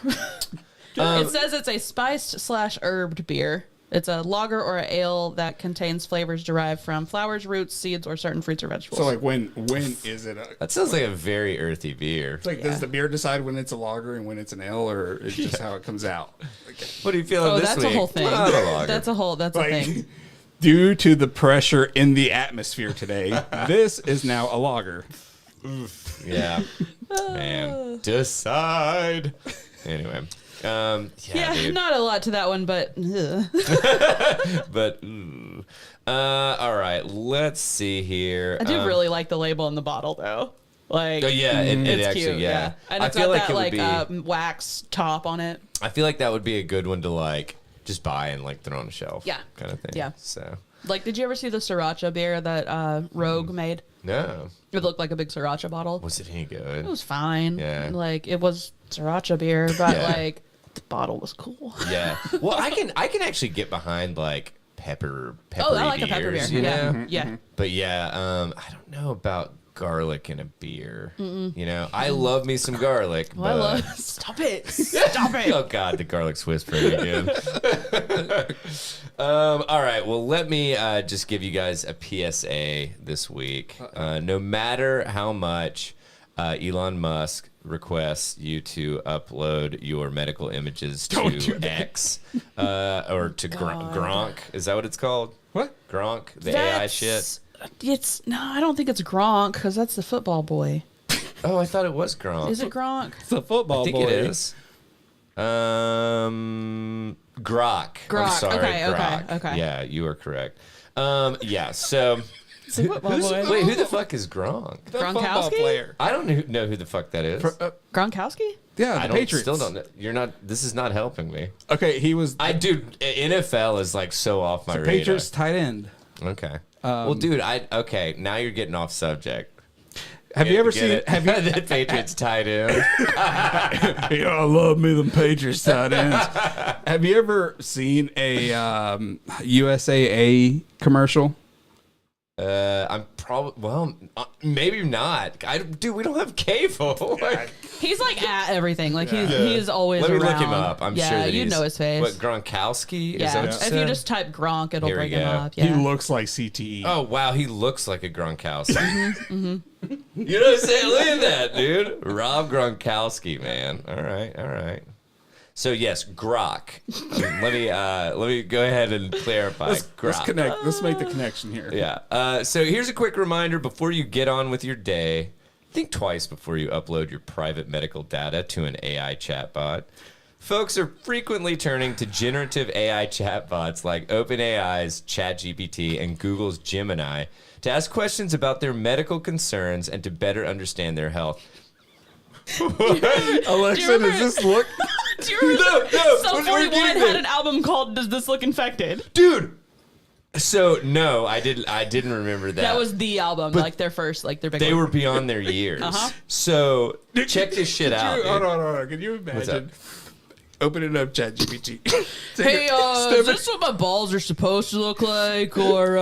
It says it's a spiced / herbed beer. It's a lager or an ale that contains flavors derived from flowers, roots, seeds, or certain fruits or vegetables.
So like when is it
that sounds like a very earthy beer.
it's like does the beer decide when it's a lager and when it's an ale, or it's just how it comes out? Okay.
What are you feeling
oh,
this
that's
week?
a whole thing.
Not a lager.
That's a
Like,
thing.
due to the pressure in the atmosphere today, this is now a lager.
Yeah. Man. Decide. Anyway.
Yeah,
dude.
not a lot to that one, but
But ooh. All right, let's see here.
I do really like the label on the bottle though. Like,
Oh yeah, it
it's
actually
cute,
yeah.
And it's
I feel
got
like
that
it would
like wax top on it.
I feel like that would be a good one to like just buy and like throw on a shelf.
Yeah.
Kind of thing.
Yeah.
So
Like, did you ever see the sriracha beer that Rogue made?
no,
It looked like a big sriracha bottle.
was it any good?
It was fine.
Yeah.
Like, it was sriracha beer, but
Yeah.
like the bottle was cool.
Yeah. Well, I can actually get behind like peppery
Oh, I like a pepper beer.
beers, you
Yeah.
know?
Yeah.
But yeah, I don't know about garlic in a beer. I love me some garlic.
Well, I
but...
love. Stop it! Stop it!
Oh God, the garlic's whispering again. All right, well, let me just give you guys a PSA this week. No matter how much Elon Musk requests you to upload your medical images
Don't do
to
that.
X or to Gronk, is that what it's called?
What?
Gronk, the AI shit.
I don't think it's Gronk because that's the football boy.
Oh, I thought it was Gronk.
Is it Gronk?
It's a football
I think
boy.
it is. Grok. I'm
Grok.
sorry,
Okay,
Grok.
okay.
Yeah, you are correct. Yeah, so...
It's a football boy.
Wait, who the fuck is Gronk?
The football
Gronkowski?
player.
I don't know who the fuck that is.
Gronkowski?
Yeah, the
I
Patriots.
still don't know. You're not... This is not helping me.
Okay, he was
Dude, NFL is like so off my
the
radar.
Patriots tight end.
Okay. Well, dude, okay, now you're getting off subject.
Have you ever
Get
seen?
it?
Have you?
the Patriots tight end?
Yeah, I love me them Patriots tight ends. Have you ever seen a USAA commercial?
I'm probably maybe not. Dude, we don't have cable. Like,
He's like at everything. Like he is always
let me
around.
look him up. I'm
yeah,
sure that
you
he's,
know his face.
What, Gronkowski? Is that
Yeah,
what you
if
said?
you just type Gronk, it'll
Here we
bring him
go.
up. Yeah.
He looks like CTE.
Oh wow, he looks like a Gronkowski. You know what I'm saying? Look at that, dude. Rob Gronkowski, man. All right. So yes, Grok. Let me go ahead and clarify.
let's
Grok.
connect. Let's make the connection here.
Yeah. So here's a quick reminder before you get on with your day. Think twice before you upload your private medical data to an AI chatbot. Folks are frequently turning to generative AI chatbots like OpenAI's ChatGPT and Google's Gemini to ask questions about their medical concerns and to better understand their health.
Alexa, does this look?
Do you remember
No,
Sum
we're
41
getting
had
there.
an album called "Does This Look Infected"?
Dude. So no, I didn't remember that.
That was the album, like their big.
They
one.
were beyond their years.
Uh-huh.
So check this shit out. dude.
Hold on. Can you imagine opening up ChatGPT?
Hey, is this what my balls are supposed to look like, or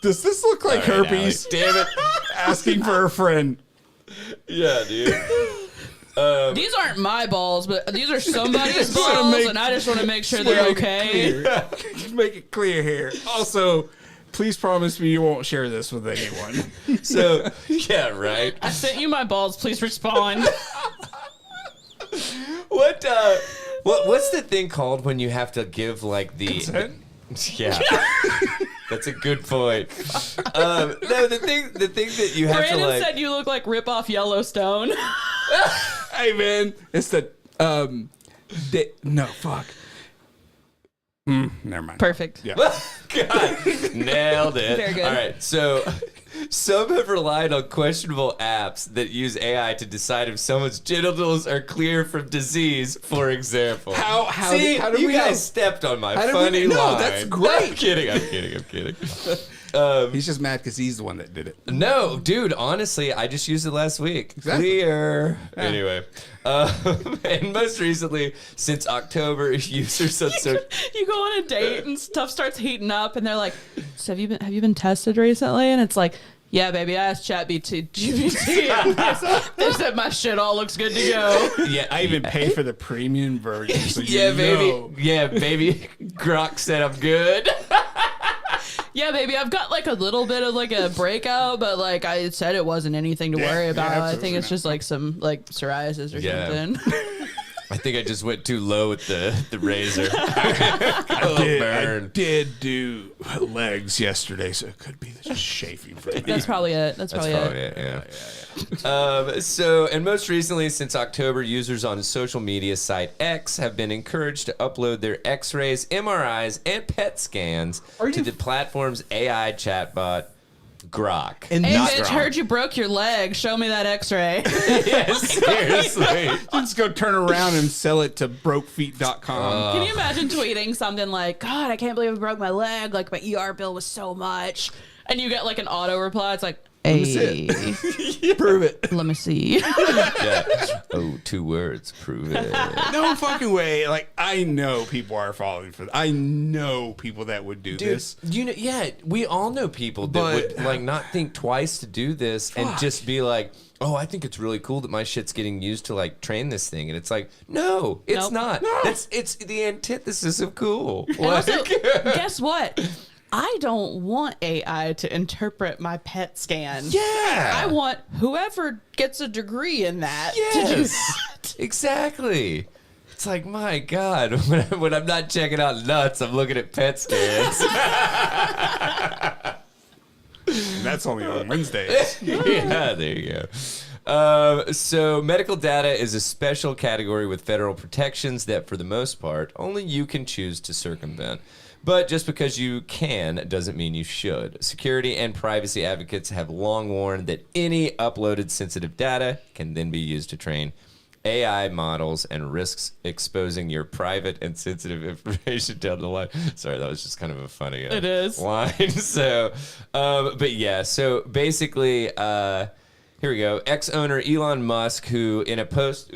Does this look like
All right,
herpes?
Alex, damn it.
Asking for a friend.
Yeah, dude.
these aren't my balls, but these are somebody's
Just wanna
balls,
make-
and I just want to make sure they're okay.
Make it clear here. Also, please promise me you won't share this with anyone.
So yeah, right.
I sent you my balls. Please respond.
What's the thing called when you have to give like the
Consent?
Yeah. That's a good point. No, the thing that you have
Brandon
to like
said you look like rip off Yellowstone.
Hey, man. It's the, no, fuck. Never mind.
Perfect.
Yeah.
God, nailed it.
Very good.
All right, so some have relied on questionable apps that use AI to decide if someone's genitals are clear from disease, for example.
How
See,
do
you
we
guys
know?
stepped on my
How did we
funny
know?
line.
That's great.
I'm kidding.
He's just mad because he's the one that did it.
No, dude, honestly, I just used it last week.
Exactly.
Clear.
Yeah.
Anyway, and most recently, since October, users on social...
You go on a date and stuff starts heating up, and they're like, "So have you been tested recently?" And it's like, "Yeah, baby, I asked ChatGPT, and they said my shit all looks good to go."
Yeah,
I even pay for the premium version. So you
yeah, baby.
know.
Yeah, baby. Grok said I'm good.
Yeah, baby, I've got like a little bit of like a breakout, but like I said, it wasn't anything to worry about. I
absolutely
think it's
not.
just like some like psoriasis or
Yeah.
something.
I think I just went too low with the razor.
I did do legs yesterday, so it could be the chafing from that.
That's probably it. That's
That's
probably
probably
it.
it, yeah. So, and most recently, since October, users on social media site X have been encouraged to upload their X-rays, MRIs, and PET scans to the platform's AI chatbot, Grok.
And
Hey,
Not
bitch,
Grok.
heard you broke your leg. Show me that X-ray.
Yeah, seriously.
Let's go turn around and sell it to brokefeet.com.
Can you imagine tweeting something like, "God, I can't believe I broke my leg. Like my ER bill was so much," and you get like an auto reply. It's like, "Hey,
Prove it.
let me see."
Yeah. Oh, 2 words. Prove it.
No fucking way. Like, I know people are falling for that. I know people that would do
Dude,
this.
you know, yeah, we all know people that
But-
would like not think twice to do this and just be like, "Oh, I think it's really cool that my shit's getting used to like train this thing," and it's like, no, it's
Nope.
not. It's the antithesis of cool.
And also, guess what? I don't want AI to interpret my PET scan.
Yeah,
I want whoever gets a degree in that to do
yes,
that.
exactly. It's like, my God, when I'm not checking out nuts, I'm looking at PET scans.
that's only on Wednesdays.
Yeah, there you go. So medical data is a special category with federal protections that, for the most part, only you can choose to circumvent. But just because you can doesn't mean you should. Security and privacy advocates have long warned that any uploaded sensitive data can then be used to train AI models and risks exposing your private and sensitive information down the line. Sorry, that was just kind of a funny
It is.
line. So, but yeah, so basically, here we go. Ex-owner Elon Musk, who in a post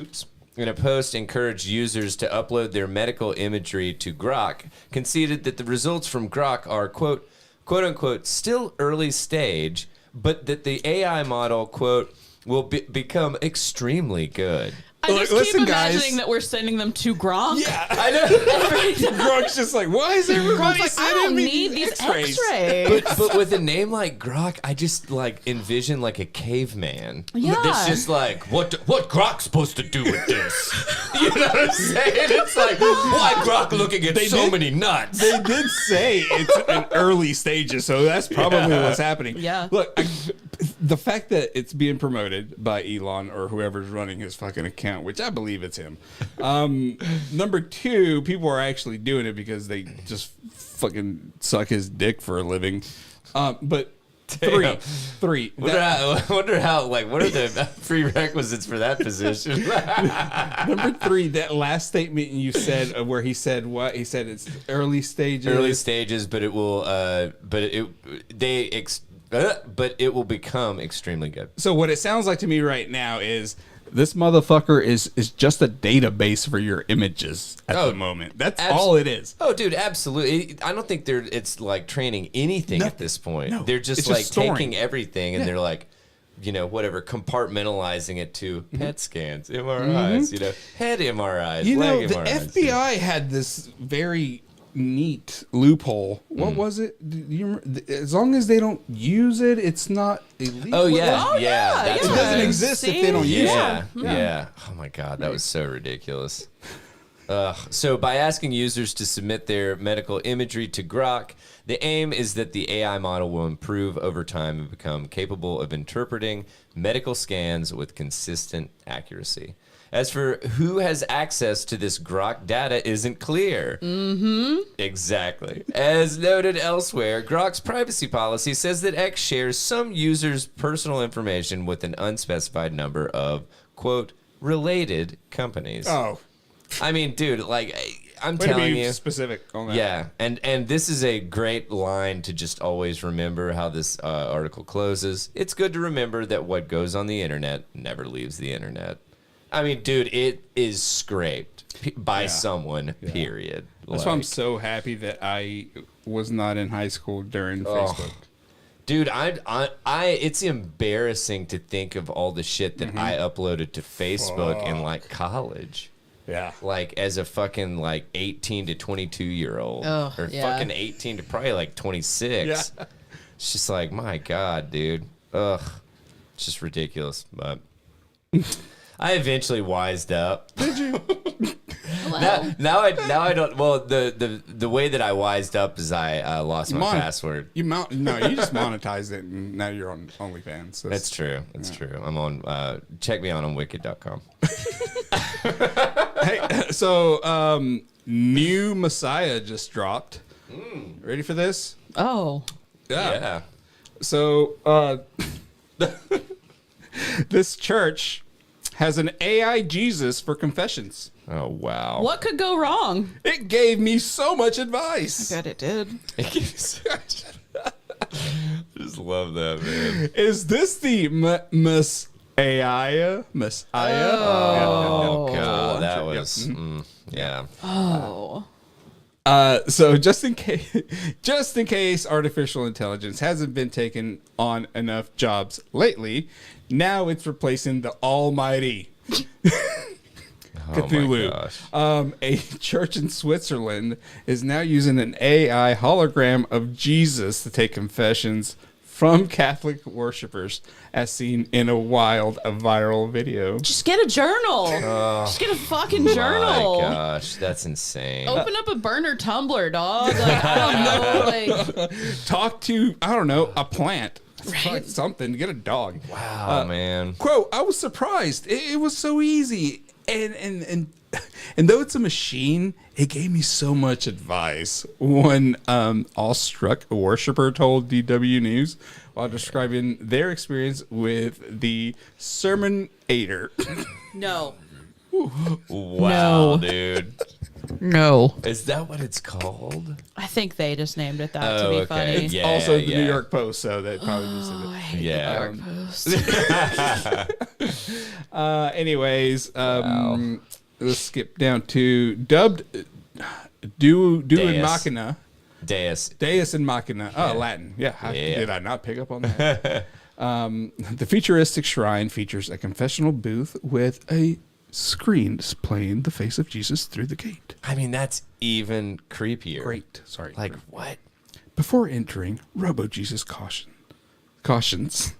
encouraged users to upload their medical imagery to Grok, conceded that the results from Grok are, quote unquote, still early stage, but that the AI model, quote, will become extremely good.
I just keep imagining that we're sending them to Gronk.
Yeah,
I know.
Gronk's just like, why is everybody
I
sending
don't
me
need these
X-rays?
X-rays.
But with a name like Grok, I just like envision like a caveman.
Yeah.
That's just like, what Grok's supposed to do with this? You know what I'm saying? It's like, why Grok looking at so many nuts?
They did say it's in early stages, so that's probably what's happening.
Yeah.
Look, the fact that it's being promoted by Elon or whoever's running his fucking account, which I believe it's him. Number two, people are actually doing it because they just fucking suck his dick for a living. But
Damn.
three.
Wonder how, like, what are the prerequisites for that position?
Number three, that last statement you said where he said what? He said it's early stages.
Early stages, but it will, but it will become extremely good.
So what it sounds like to me right now is this motherfucker is just a database for your images at the moment. That's all it is.
Oh, dude, absolutely. I don't think it's like training anything at this point.
No,
they're just
it's
like
just storing.
taking everything and they're like, you know, whatever, compartmentalizing it to PET scans, MRIs, you know, head MRIs,
You know,
leg
the
MRIs.
FBI had this very neat loophole. What was it? Do you remember? As long as they don't use it, it's not illegal.
Oh, yeah.
Oh, yeah,
That's
It
yeah.
doesn't
right.
exist if
See?
they don't use it.
Yeah. Oh my God, that was so ridiculous. So by asking users to submit their medical imagery to Grok, the aim is that the AI model will improve over time and become capable of interpreting medical scans with consistent accuracy. As for who has access to this Grok data isn't clear. Mm-hmm. Exactly. As noted elsewhere, Grok's privacy policy says that X shares some users' personal information with an unspecified number of, quote, related companies.
Oh,
I mean, dude, like, I'm
way to
telling
be
you.
specific on that.
Yeah, and this is a great line to just always remember how this article closes. It's good to remember that what goes on the internet never leaves the internet. I mean, dude, it is scraped by someone, period.
That's why I'm so happy that I was not in high school during Facebook.
Dude, it's embarrassing to think of all the shit that I uploaded to Facebook in, like, college.
Yeah.
Like, as a fucking, like, 18 to 22-year-old.
Oh,
or
yeah.
fucking 18 to probably, like, 26.
Yeah.
It's just like, my God, dude. Ugh. It's just ridiculous. But I eventually wised up. Did you? Now I don't. Well, the way that I wised up is I lost my password.
You just monetized it, and now you're on OnlyFans.
That's true. That's true. I'm on. Check me out on wicked.com.
Hey, so new Messiah just dropped. Ready for this?
Oh.
Yeah.
So this church has an AI Jesus for confessions.
Oh wow.
What could go wrong?
It gave me so much advice.
I bet it did.
I just love that, man.
Is this the Messiah?
Oh God, that was yeah.
Oh.
So just in case artificial intelligence hasn't been taken on enough jobs lately, now it's replacing the almighty Cthulhu.
Oh my gosh.
A church in Switzerland is now using an AI hologram of Jesus to take confessions from Catholic worshipers, as seen in a viral video.
Just get a journal. Just get a fucking journal.
Oh my gosh, that's insane.
Open up a burner tumbler, dog. Like, I don't know. Like,
Talk to, I don't know, a plant. Find something. Get a dog.
Wow, man.
Quote, I was surprised. It was so easy. And though it's a machine, it gave me so much advice. One awestruck worshiper told DW News while describing their experience with the Sermonator.
No.
Wow, dude.
No.
Is that what it's called?
I think they just named it that to be
okay.
funny.
It's also the New York Post, so that probably just did it.
I hate
Yeah.
the New York Post.
Anyways, let's skip down to dubbed Do in
Deus.
Machina.
Deus.
Deus in Machina. Oh, Latin. Yeah. How did I not pick up on that? The futuristic shrine features a confessional booth with a screen displaying the face of Jesus through the gate.
I mean, that's even creepier.
Great. Sorry.
Like, what?
Before entering, Robo Jesus cautions.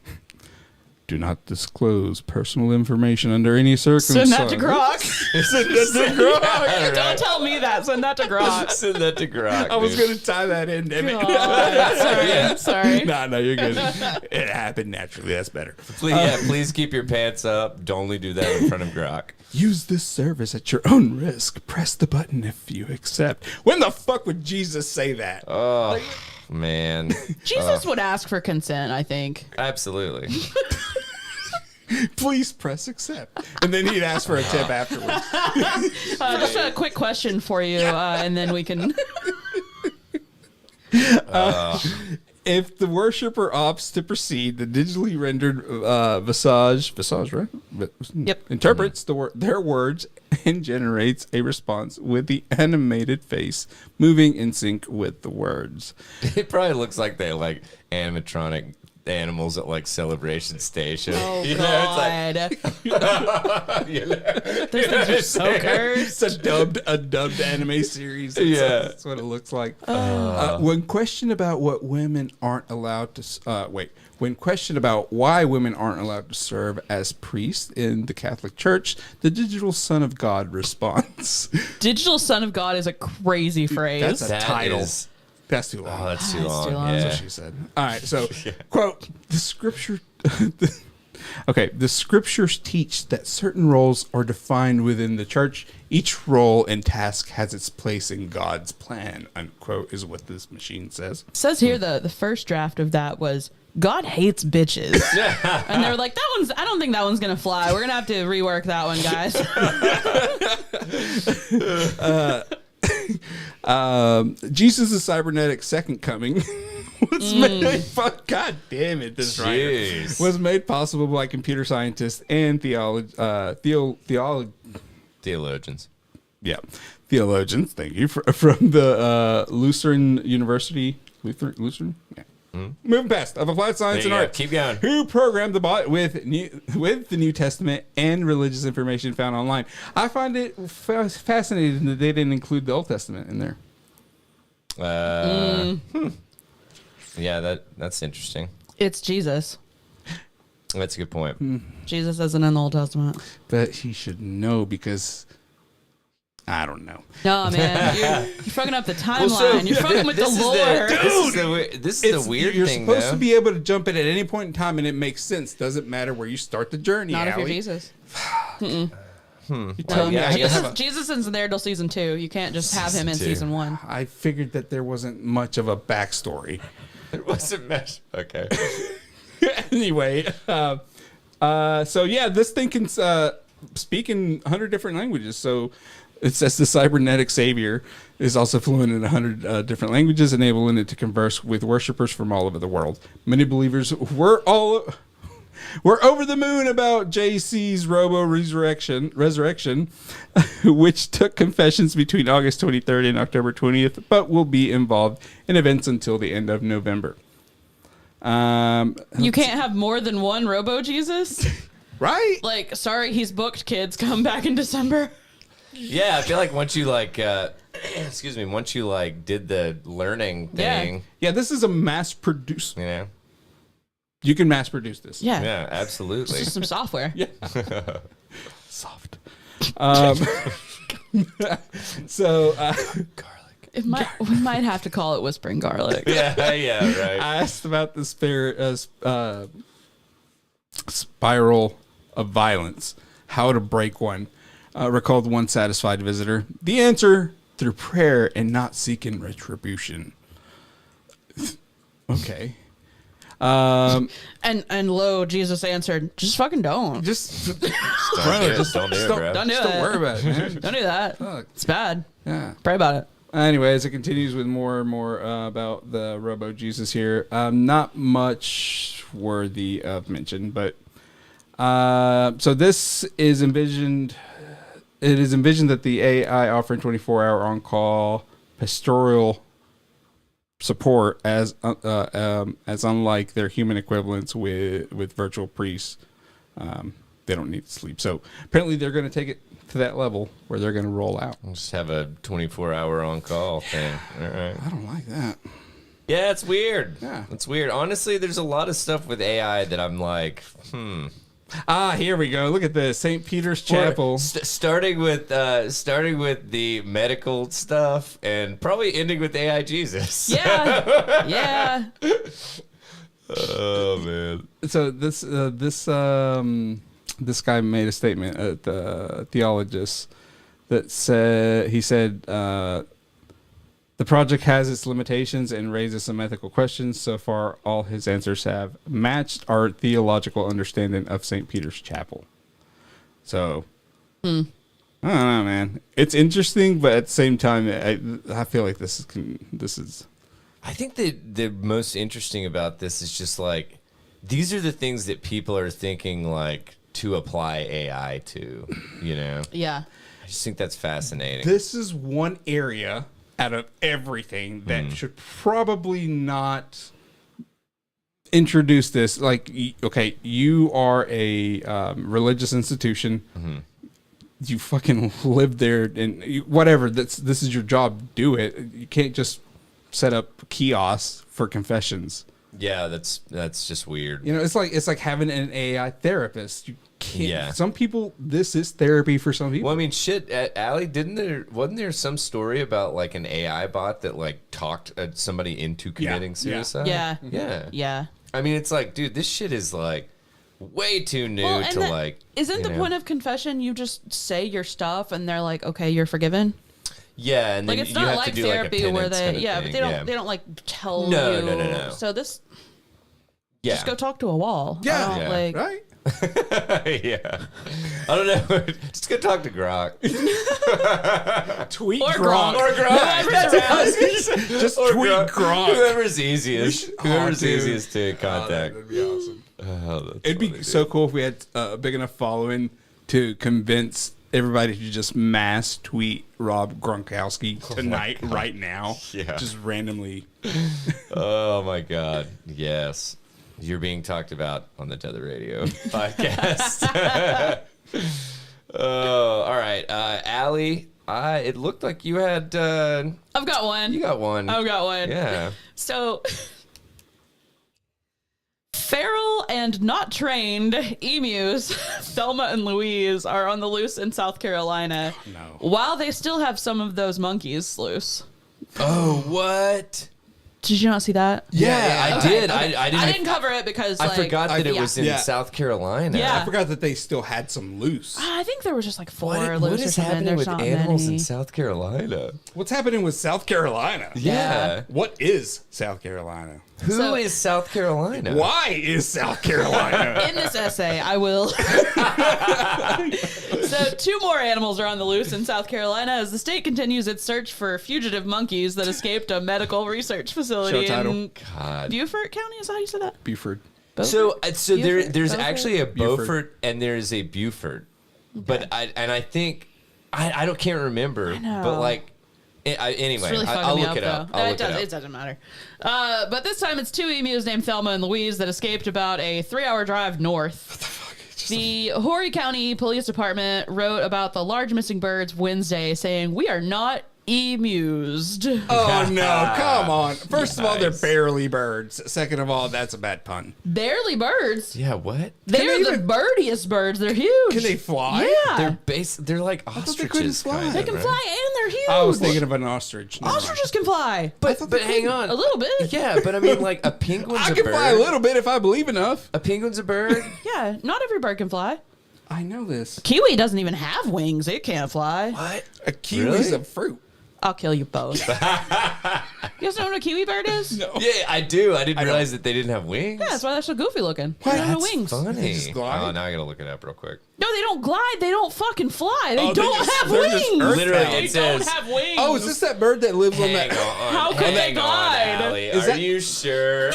Do not disclose personal information under any circumstance.
Send that to Grok.
Send that to Grok.
Don't tell me that. Send that to Grok.
Send that to Grok.
I was
dude.
going to tie that in, damn it.
God, sorry. Sorry.
No, you're good. It happened naturally. That's better.
Please keep your pants up. Don't only do that in front of Grok.
Use this service at your own risk. Press the button if you accept. When the fuck would Jesus say that?
Oh, man.
Jesus would ask for consent, I think.
Absolutely.
Please press accept. And then he'd ask for a tip afterwards.
Just a quick question for you, and then we can...
If the worshiper opts to proceed, the digitally rendered visage, right?
Yep.
Interprets their words and generates a response with the animated face moving in sync with the words.
It probably looks like they like animatronic animals at like Celebration Station.
Oh,
You know,
God.
you know?
Those things are so cursed.
It's a dubbed anime series.
Yeah.
That's what it looks like. When questioned about what women aren't allowed to when questioned about why women aren't allowed to serve as priests in the Catholic Church, the digital Son of God responds.
Digital Son of God is a crazy phrase.
That's a
That
title.
is-
That's too long.
Oh, that's too
That's
long.
too long.
Yeah.
That's what she said. All right, so quote, the scripture the scriptures teach that certain roles are defined within the church. Each role and task has its place in God's plan, unquote, is what this machine says.
It says here the first draft of that was God hates bitches. And they were like, I don't think that one's gonna fly. We're gonna have to rework that one, guys.
Jesus' cybernetic second coming was made. God damn it! This writer
Jeez.
was made possible by computer scientists and theologians. Yeah, theologians. Thank you from the Lutheran University. Lutheran. Yeah. Moving past of applied science
There
and
you
art.
go. Keep going.
Who programmed the bot with the New Testament and religious information found online? I find it fascinating that they didn't include the Old Testament in there.
Yeah, that's interesting.
It's Jesus.
That's a good point.
Jesus isn't in the Old Testament.
But he should know because I don't know.
No, man. You're fucking up the timeline. You're fucking with the
this is
lore.
This is the weird
You're
thing,
supposed
though.
to be able to jump in at any point in time, and it makes sense. Doesn't matter where you start the journey.
Not if you're
Allie.
Jesus.
You
Well,
tell me
yeah,
I have to
Jesus,
have a-
Jesus isn't there till season 2. You can't just have him in
Season 2.
season 1.
I figured that there wasn't much of a backstory.
It wasn't mesh. Okay.
Anyway, so yeah, this thing can speak in 100 different languages. So it says the cybernetic savior is also fluent in 100 different languages, enabling it to converse with worshipers from all over the world. Many believers were over the moon about JC's Robo Resurrection, which took confessions between August 23rd and October 20th, but will be involved in events until the end of November.
You can't have more than one Robo Jesus?
Right?
Like, sorry, he's booked, kids. Come back in December.
Yeah, I feel like once you like, once you like did the learning
Yeah.
thing,
Yeah, this is a mass produce.
you know.
You can mass produce this.
Yeah.
Yeah, absolutely.
Just some software.
Yeah. Soft. So
Garlic.
We might have to call it whispering garlic.
Yeah, right.
I asked about the spiral of violence, how to break one. Recalled one satisfied visitor. The answer, through prayer and not seeking retribution. Okay.
And lo, Jesus answered, just fucking don't.
Just
Don't do it, bro.
Don't do
Don't
it.
worry about it, man.
Don't do that.
Fuck.
It's bad.
Yeah.
Pray about it.
Anyways, it continues with more and more about the Robo Jesus here. Not much worthy of mention, but so this is envisioned. It is envisioned that the AI offering 24-hour on-call pastoral support as unlike their human equivalents with virtual priests. They don't need to sleep. So apparently they're going to take it to that level where they're going to roll out.
Just have a 24-hour on-call thing. All right.
I don't like that.
Yeah, it's weird.
Yeah.
It's weird. Honestly, there's a lot of stuff with AI that I'm like,
Here we go. Look at this. St. Peter's Chapel.
Starting with the medical stuff and probably ending with AI Jesus.
Yeah. Yeah.
Oh man.
So this guy made a statement, the theologist, that said the project has its limitations and raises some ethical questions. So far, all his answers have matched our theological understanding of St. Peter's Chapel. So, I don't know, man. It's interesting, but at the same time, I feel like this is.
I think that the most interesting about this is just like these are the things that people are thinking like to apply AI to, you know?
Yeah.
I just think that's fascinating.
This is one area out of everything that should probably not introduce this. Like, okay, you are a religious institution. You fucking live there and whatever. This is your job. Do it. You can't just set up kiosks for confessions.
Yeah, that's just weird.
You know, it's like having an AI therapist. You can't.
Yeah.
Some people, this is therapy for some people.
Well, I mean, shit, Allie, wasn't there some story about like an AI bot that like talked somebody into committing suicide?
Yeah.
Yeah.
Yeah.
I mean, it's like, dude, this shit is like way too new
Well, and
to like.
Isn't the point of confession you just say your stuff and they're like, okay, you're forgiven?
Yeah, and then
Like it's
you
not
have
like
to do
therapy
like a
where
penance
they
kind of
but
thing.
they don't like tell
No,
you.
no.
So this
Yeah.
just go talk to a wall.
Yeah.
I don't,
Yeah.
like
Right?
Yeah. I don't know. Just go talk to Grok.
Tweet
Or
Gronk.
Gronk.
Or Grok.
Whoever's around.
Just
Or
tweet Gronk.
Whoever's easiest. Whoever's
dude.
easiest to contact.
That'd be awesome.
Oh, that's
It'd be
funny,
so
dude.
cool if we had a big enough following to convince everybody to just mass tweet Rob Gronkowski tonight, right now.
Yeah.
Just randomly.
Oh my God. Yes. You're being talked about on the Tether Radio podcast. Oh, all right. Allie, it looked like you had
I've got one.
you got one.
I've got one.
Yeah.
So feral and not trained emus, Thelma and Louise, are on the loose in South Carolina.
No.
While they still have some of those monkeys loose.
Oh, what?
Did you not see that?
Yeah, I
Okay,
did.
okay.
I
I didn't cover it because
I
like,
forgot that it
yeah.
was in
Yeah.
South Carolina.
Yeah.
I forgot that they still had some loose.
I think there was just like four
What
loose or
is
something.
happening
There's
with
not
animals
many.
in South Carolina?
What's happening with South Carolina?
Yeah.
What is South Carolina?
Who is South Carolina?
Why is South Carolina?
In this essay, I will. So, 2 more animals are on the loose in South Carolina as the state continues its search for fugitive monkeys that escaped a medical research facility
Show title.
in
God.
Beaufort County. Is that how you said that?
Buford.
So
Beaufort?
there's
Beaufort?
actually a
Beaufort.
Beaufort and there's a Buford, but I think I can't remember.
I know.
But like, anyway,
It's really fucking
I'll
me
look
up,
it up.
though.
I'll
No,
look it up.
it doesn't matter. But this time it's 2 emus named Thelma and Louise that escaped about a 3-hour drive north. The Horry County Police Department wrote about the large missing birds Wednesday, saying, "We are not emused."
Oh, no. Come on. First of all, they're
Nice.
barely birds. Second of all, that's a bad pun.
Barely birds.
Yeah, what?
They're
they
the
even-
birdiest birds. They're huge.
Can they fly?
Yeah.
They're like
thought they
ostriches.
couldn't fly.
kinda,
They can
right?
fly and they're huge.
I was thinking of an ostrich. Never mind.
Ostriches can fly.
But hang on.
A little bit.
Yeah, but I mean, like, a penguin's
I
a
can
bird.
fly a little bit if I believe enough.
A penguin's a bird?
Yeah, not every bird can fly.
I know this.
Kiwi doesn't even have wings. It can't fly.
What?
A kiwi's
Really?
a fruit.
I'll kill you both. You guys know what a kiwi bird is?
No.
Yeah, I do. I didn't realize that they didn't have wings.
Yeah, that's why they're so goofy looking. They don't have wings.
Funny.
just glide?
Oh, now I gotta look it up real quick.
No, they don't glide. They don't fucking fly. They
Oh,
don't have
they're just
wings.
earth
Literally,
bound.
it
They
says.
don't have wings.
Oh, is this that bird that lives on
Hang
that?
on.
How could they
hang on,
glide?
Allie.
Is
Are
that-
you sure?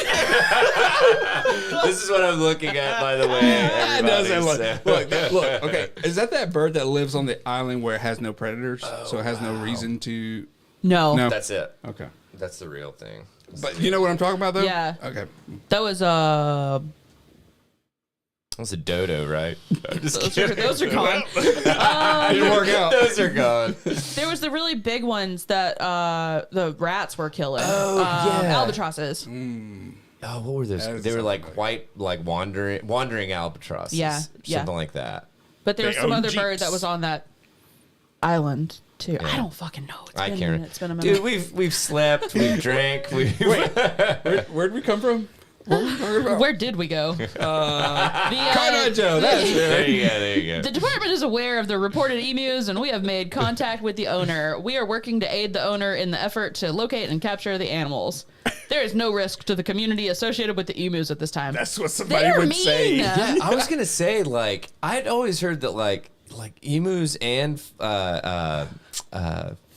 This is what I'm looking at, by the way.
That doesn't
everybody, so-
look. Okay, is that bird that lives on the island where it has no predators, so it has no reason to?
No.
No.
That's it.
Okay,
That's the real thing.
but you know what I'm talking about, though.
Yeah.
Okay.
That was
That's a dodo, right? I'm just kidding.
those are gone.
Didn't work out.
Those are gone.
There was the really big ones that the rats were killing.
Oh, yeah.
Albatrosses.
Oh, what were those?
That is
They were
something
like white, like wandering albatrosses.
Yeah, yeah.
Something like that.
But there was
They
some
own
other
Jeeps.
bird that was on that island too. I
Yeah.
don't fucking know.
I
Been a
can't.
minute. It's been a minute.
Dude, we've slept, we've drank,
Where'd we come from? What were we talking about?
Where did we go?
Cartwright Joe. That's
There
it.
you go. There you go.
The department is aware of the reported emus, and we have made contact with the owner. We are working to aid the owner in the effort to locate and capture the animals. There is no risk to the community associated with the emus at this time.
That's what somebody
They're
would
mean.
say.
Yeah, I was gonna say like I'd always heard that like emus and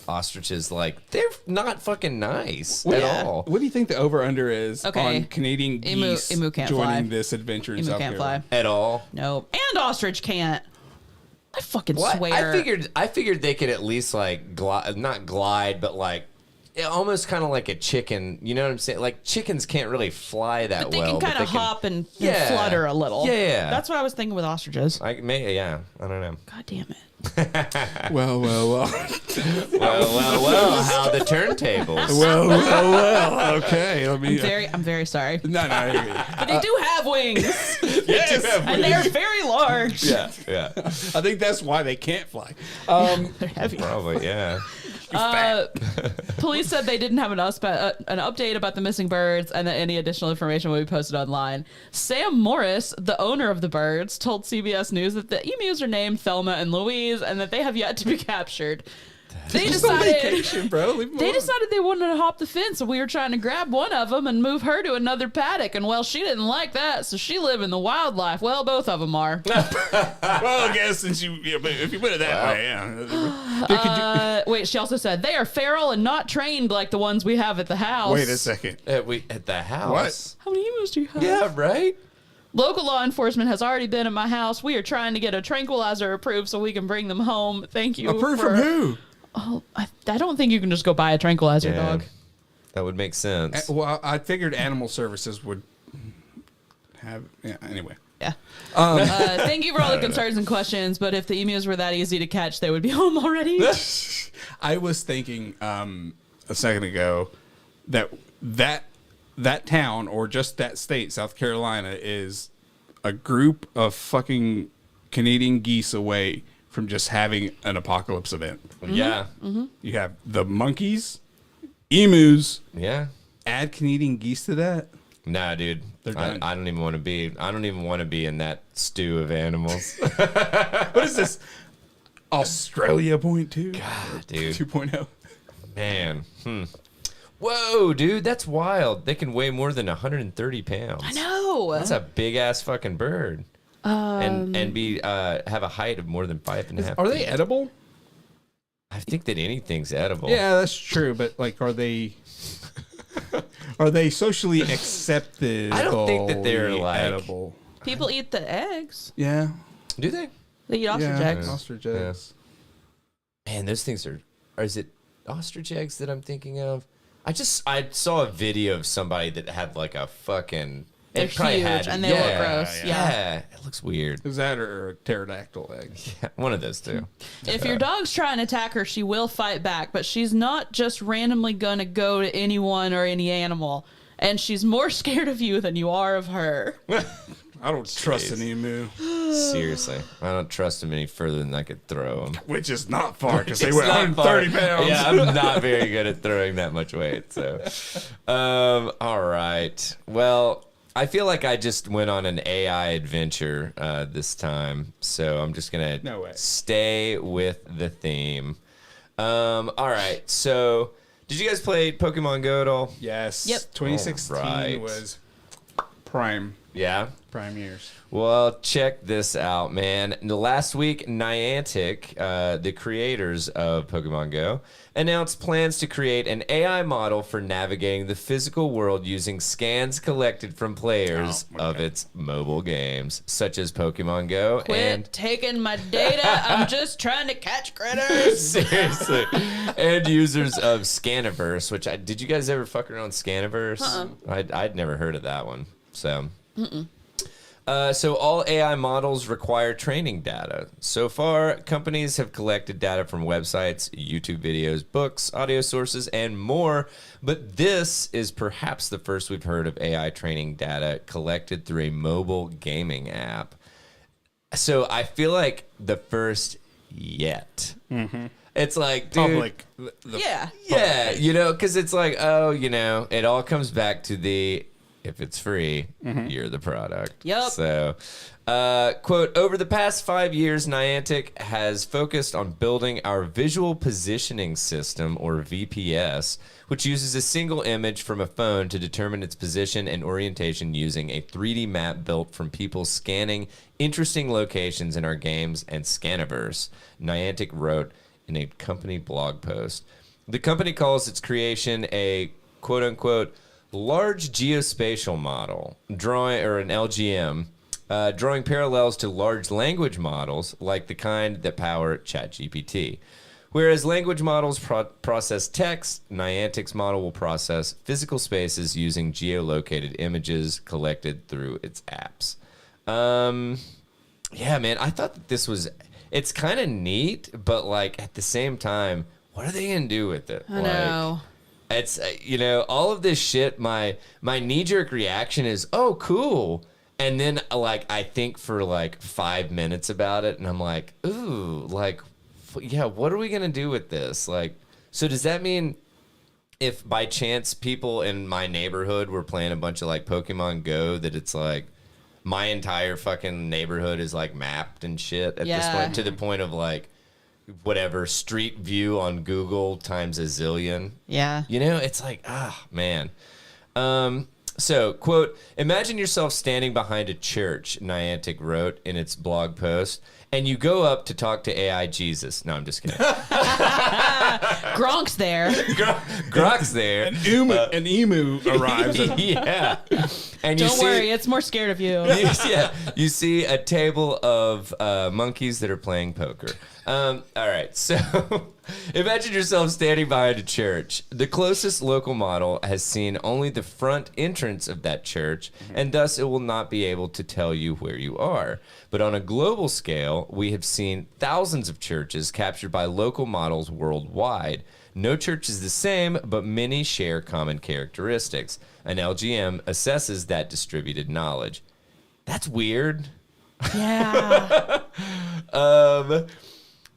ostriches like they're not fucking nice at
Yeah.
all.
What do you think the over/under is
Okay.
on Canadian geese
Emu can't
joining
fly.
this adventure in
Emu
South
can't
Carolina?
fly.
At all.
No, and ostrich can't. I fucking
What?
swear.
I figured they could at least like not glide, but like almost kind of like a chicken. You know what I'm saying? Like chickens can't really fly that
But they
well.
can kind of
they
hop and
Yeah.
flutter a little.
Yeah.
That's what I was thinking with ostrich.
I yeah. I don't know.
God damn it.
Well.
Well. How the turntables?
well. Okay, let me.
I'm very sorry.
No. you're good.
But they do have wings.
Yes.
And they're very large.
Yeah.
I think that's why they can't fly.
They're heavy.
Probably. Yeah.
Police said they didn't have an update about the missing birds and that any additional information will be posted online. Sam Morris, the owner of the birds, told CBS News that the emus are named Thelma and Louise and that they have yet to be captured. They
Just on
decided
vacation, bro. Leave 'em
they
alone.
decided they wanted to hop the fence, and we were trying to grab one of them and move her to another paddock. And well, she didn't like that, so she lived in the wildlife. Well, both of them are.
Well, I guess since if you put it that way, yeah.
Wait, she also said they are feral and not trained like the ones we have at the house.
Wait a second.
At the house.
How many emus do you have?
Yeah. Right.
Local law enforcement has already been at my house. We are trying to get a tranquilizer approved so we can bring them home. Thank you.
Approved from who?
Oh, I don't think you can just go buy a tranquilizer
Yeah.
dog.
That would make sense.
Well, I figured animal services would have. Yeah. Anyway.
Yeah. Thank you for all the concerns and questions, but if the emus were that easy to catch, they would be home already.
I was thinking a second ago that town or just that state, South Carolina, is a group of fucking Canadian geese away from just having an apocalypse event.
Yeah.
You have the monkeys, emus,
Yeah.
add Canadian geese to that.
Nah, dude.
They're done.
I don't even want to be. I don't even want to be in that stew of animals.
What is this? Australia point two?
God, dude.
2.0.
Man. Whoa, dude. That's wild. They can weigh more than 130 pounds.
I know.
That's a big ass fucking bird. And be have a height of more than 5.5
Are they
feet.
edible?
I think that anything's edible.
Yeah, that's true. But like, are they socially accepted?
I don't think that they're, like-
edible.
People eat the eggs.
Yeah,
Do they?
They eat ostrich
yeah,
eggs.
ostrich eggs.
Man, those things are. Or is it ostrich eggs that I'm thinking of? I saw a video of somebody that had like a fucking.
They're
it probably
huge and they look gross. Yeah.
It looks weird.
Is that or a pterodactyl egg?
Yeah, one of those two.
If your dog's trying to attack her, she will fight back, but she's not just randomly going to go to anyone or any animal. And she's more scared of you than you are of her.
I don't trust an emu.
Seriously, I don't trust them any further than I could throw them.
Which is not far because they
It's
weigh
not
130
far.
pounds.
Yeah, I'm not very good at throwing that much weight. So, all right. Well, I feel like I just went on an AI adventure this time, so I'm just gonna
No way.
stay with the theme. All right. So, did you guys play Pokemon Go at all?
Yes.
Yep.
2016
Alright.
was prime
Yeah.
years.
Well, check this out, man. Last week, Niantic, the creators of Pokemon Go, announced plans to create an AI model for navigating the physical world using scans collected from players
Oh, okay.
of its mobile games, such as Pokemon Go
Quit
and
taking my data. I'm just trying to catch critters.
seriously, and users of Scaniverse. Which did you guys ever fuck around with Scaniverse? I'd never heard of that one. So. So all AI models require training data. So far, companies have collected data from websites, YouTube videos, books, audio sources, and more. But this is perhaps the first we've heard of AI training data collected through a mobile gaming app. So I feel like the first yet. Mm-hmm. It's like, dude,
Public.
Yeah.
yeah, you know, because it's like, oh, you know, it all comes back to the if it's free, you're the product.
Yep.
So, quote, over the past 5 years, Niantic has focused on building our visual positioning system, or VPS, which uses a single image from a phone to determine its position and orientation using a 3D map built from people scanning interesting locations in our games and Scaniverse, Niantic wrote in a company blog post. The company calls its creation a quote-unquote large geospatial model, or an LGM, drawing parallels to large language models like the kind that power ChatGPT. Whereas language models process text, Niantic's model will process physical spaces using geolocated images collected through its apps. Yeah, man, I thought that this was, it's kind of neat, but like at the same time, what are they going to do with it?
I know.
It's you know, all of this shit. My knee-jerk reaction is, oh, cool, and then like I think for like 5 minutes about it, and I'm like, ooh, like, yeah, what are we gonna do with this? Like, so does that mean if by chance people in my neighborhood were playing a bunch of like Pokemon Go, that it's like my entire fucking neighborhood is like mapped and shit at this
Yeah.
point, to the point of like whatever Street View on Google times a zillion.
Yeah.
You know, it's like, man. So, quote, imagine yourself standing behind a church, Niantic wrote in its blog post, and you go up to talk to AI Jesus. No, I'm just kidding.
Gronk's there.
Grok's there.
An emu arrives.
Yeah. And
Don't worry, it's more scared of you.
Yeah, you see a table of monkeys that are playing poker. All right, so imagine yourself standing behind a church. The closest local model has seen only the front entrance of that church, and thus it will not be able to tell you where you are. But on a global scale, we have seen thousands of churches captured by local models worldwide. No church is the same, but many share common characteristics. An LGM assesses that distributed knowledge. That's weird.
Yeah.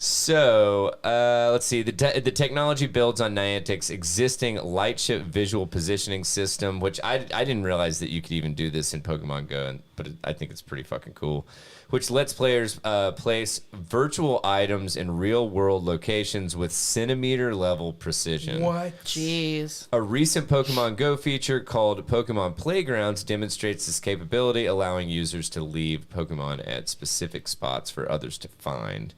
So, let's see. The technology builds on Niantic's existing Lightship visual positioning system, which I didn't realize that you could even do this in Pokemon Go, but I think it's pretty fucking cool, which lets players place virtual items in real-world locations with centimeter-level precision.
What?
Jeez.
A recent Pokemon Go feature called Pokemon Playgrounds demonstrates this capability, allowing users to leave Pokemon at specific spots for others to find.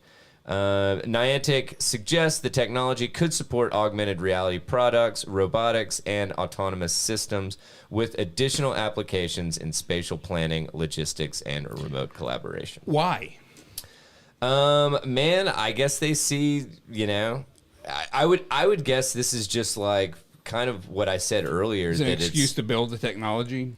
Niantic suggests the technology could support augmented reality products, robotics, and autonomous systems with additional applications in spatial planning, logistics, and remote collaboration.
Why?
Man, I guess they see, you know, I would guess this is just like kind of what I said earlier.
Is it an
that
excuse to build the technology?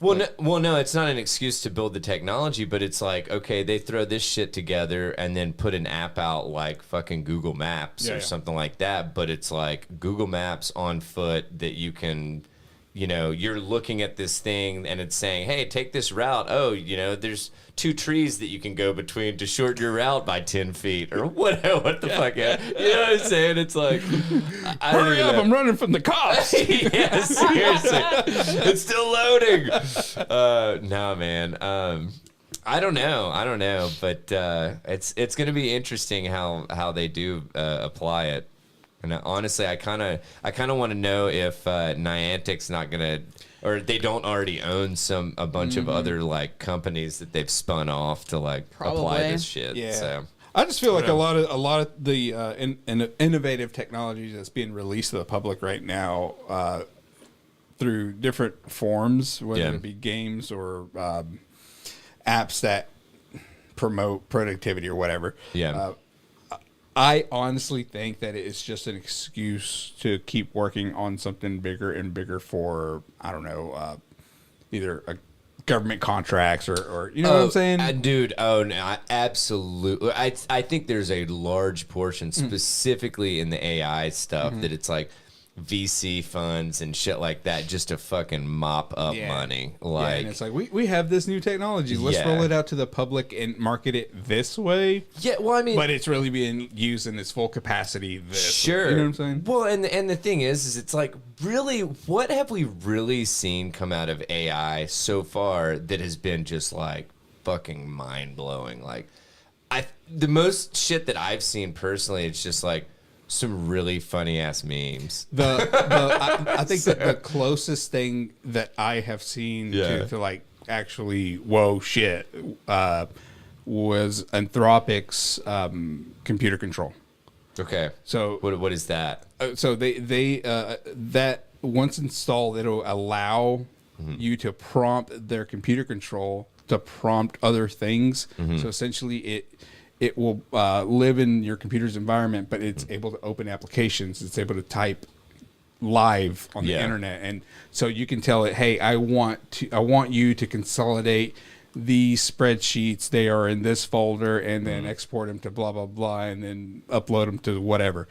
Well, no, it's not an excuse to build the technology, but it's like, okay, they throw this shit together and then put an app out like fucking Google Maps or something like that. But it's like Google Maps on foot that you can you're looking at this thing and it's saying, hey, take this route. Oh, there's 2 trees that you can go between to shorten your route by 10 feet or what the fuck. Yeah. You know what I'm saying? It's like, I don't
Hurry up, I'm running from the cops.
yeah, seriously. It's still loading. No, man. I don't know, but it's going to be interesting how they do apply it. And honestly, I kind of want to know if Niantic's not gonna, or they don't already own a bunch of other like companies that they've spun off to like apply this shit.
Yeah.
So.
I just feel like a lot of the innovative technologies that's being released to the public right now through different forms, whether it be games or apps that promote productivity or whatever.
Yeah.
I honestly think that it's just an excuse to keep working on something bigger and bigger for, I don't know, either a government contracts or you know what I'm saying?
Dude, no, absolutely. I think there's a large portion specifically in the AI stuff that it's like VC funds and shit like that just to fucking mop up money. Like,
and it's like we have this new technology. Let's roll it out to the public and market it this way.
Yeah, well, I mean,
but it's really being used in its full capacity.
Sure,
you know what I'm saying?
Well, and the thing is it's like, really, what have we really seen come out of AI so far that has been just like fucking mind blowing? Like, the most shit that I've seen personally, it's just like some really funny ass memes.
I think that the closest thing that I have seen to like actually whoa shit was Anthropic's computer control.
Okay.
So
what is that?
So they that once installed, it'll allow you to prompt their computer control to prompt other things. So essentially it will live in your computer's environment, but it's able to open applications. It's able to type live on the internet, and so you can tell it, "Hey, I want you to consolidate these spreadsheets. They are in this folder, and then export them to blah blah blah, and then upload them to whatever."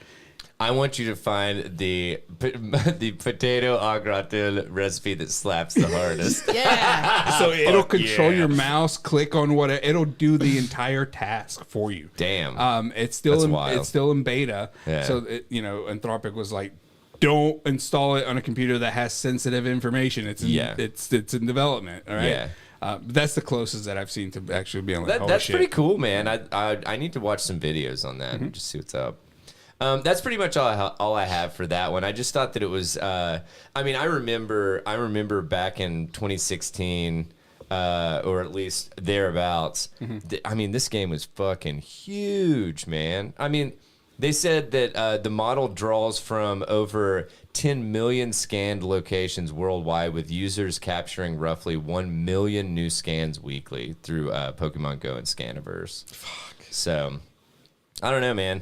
I want you to find the potato au gratin recipe that slaps the hardest.
So it'll control your mouse, click on what it'll do the entire task for you.
Damn.
It's still in beta. Yeah. So Anthropic was like, don't install it on a computer that has sensitive information. It's in development. All right. Yeah. That's the closest that I've seen to actually being like,
that's pretty cool, man. I need to watch some videos on that and just see what's up. That's pretty much all I have for that one. I just thought that it was. I remember back in 2016, or at least thereabouts. This game was fucking huge, man. I mean, they said that the model draws from over 10 million scanned locations worldwide, with users capturing roughly 1 million new scans weekly through Pokemon Go and Scaniverse. Fuck. So, I don't know, man.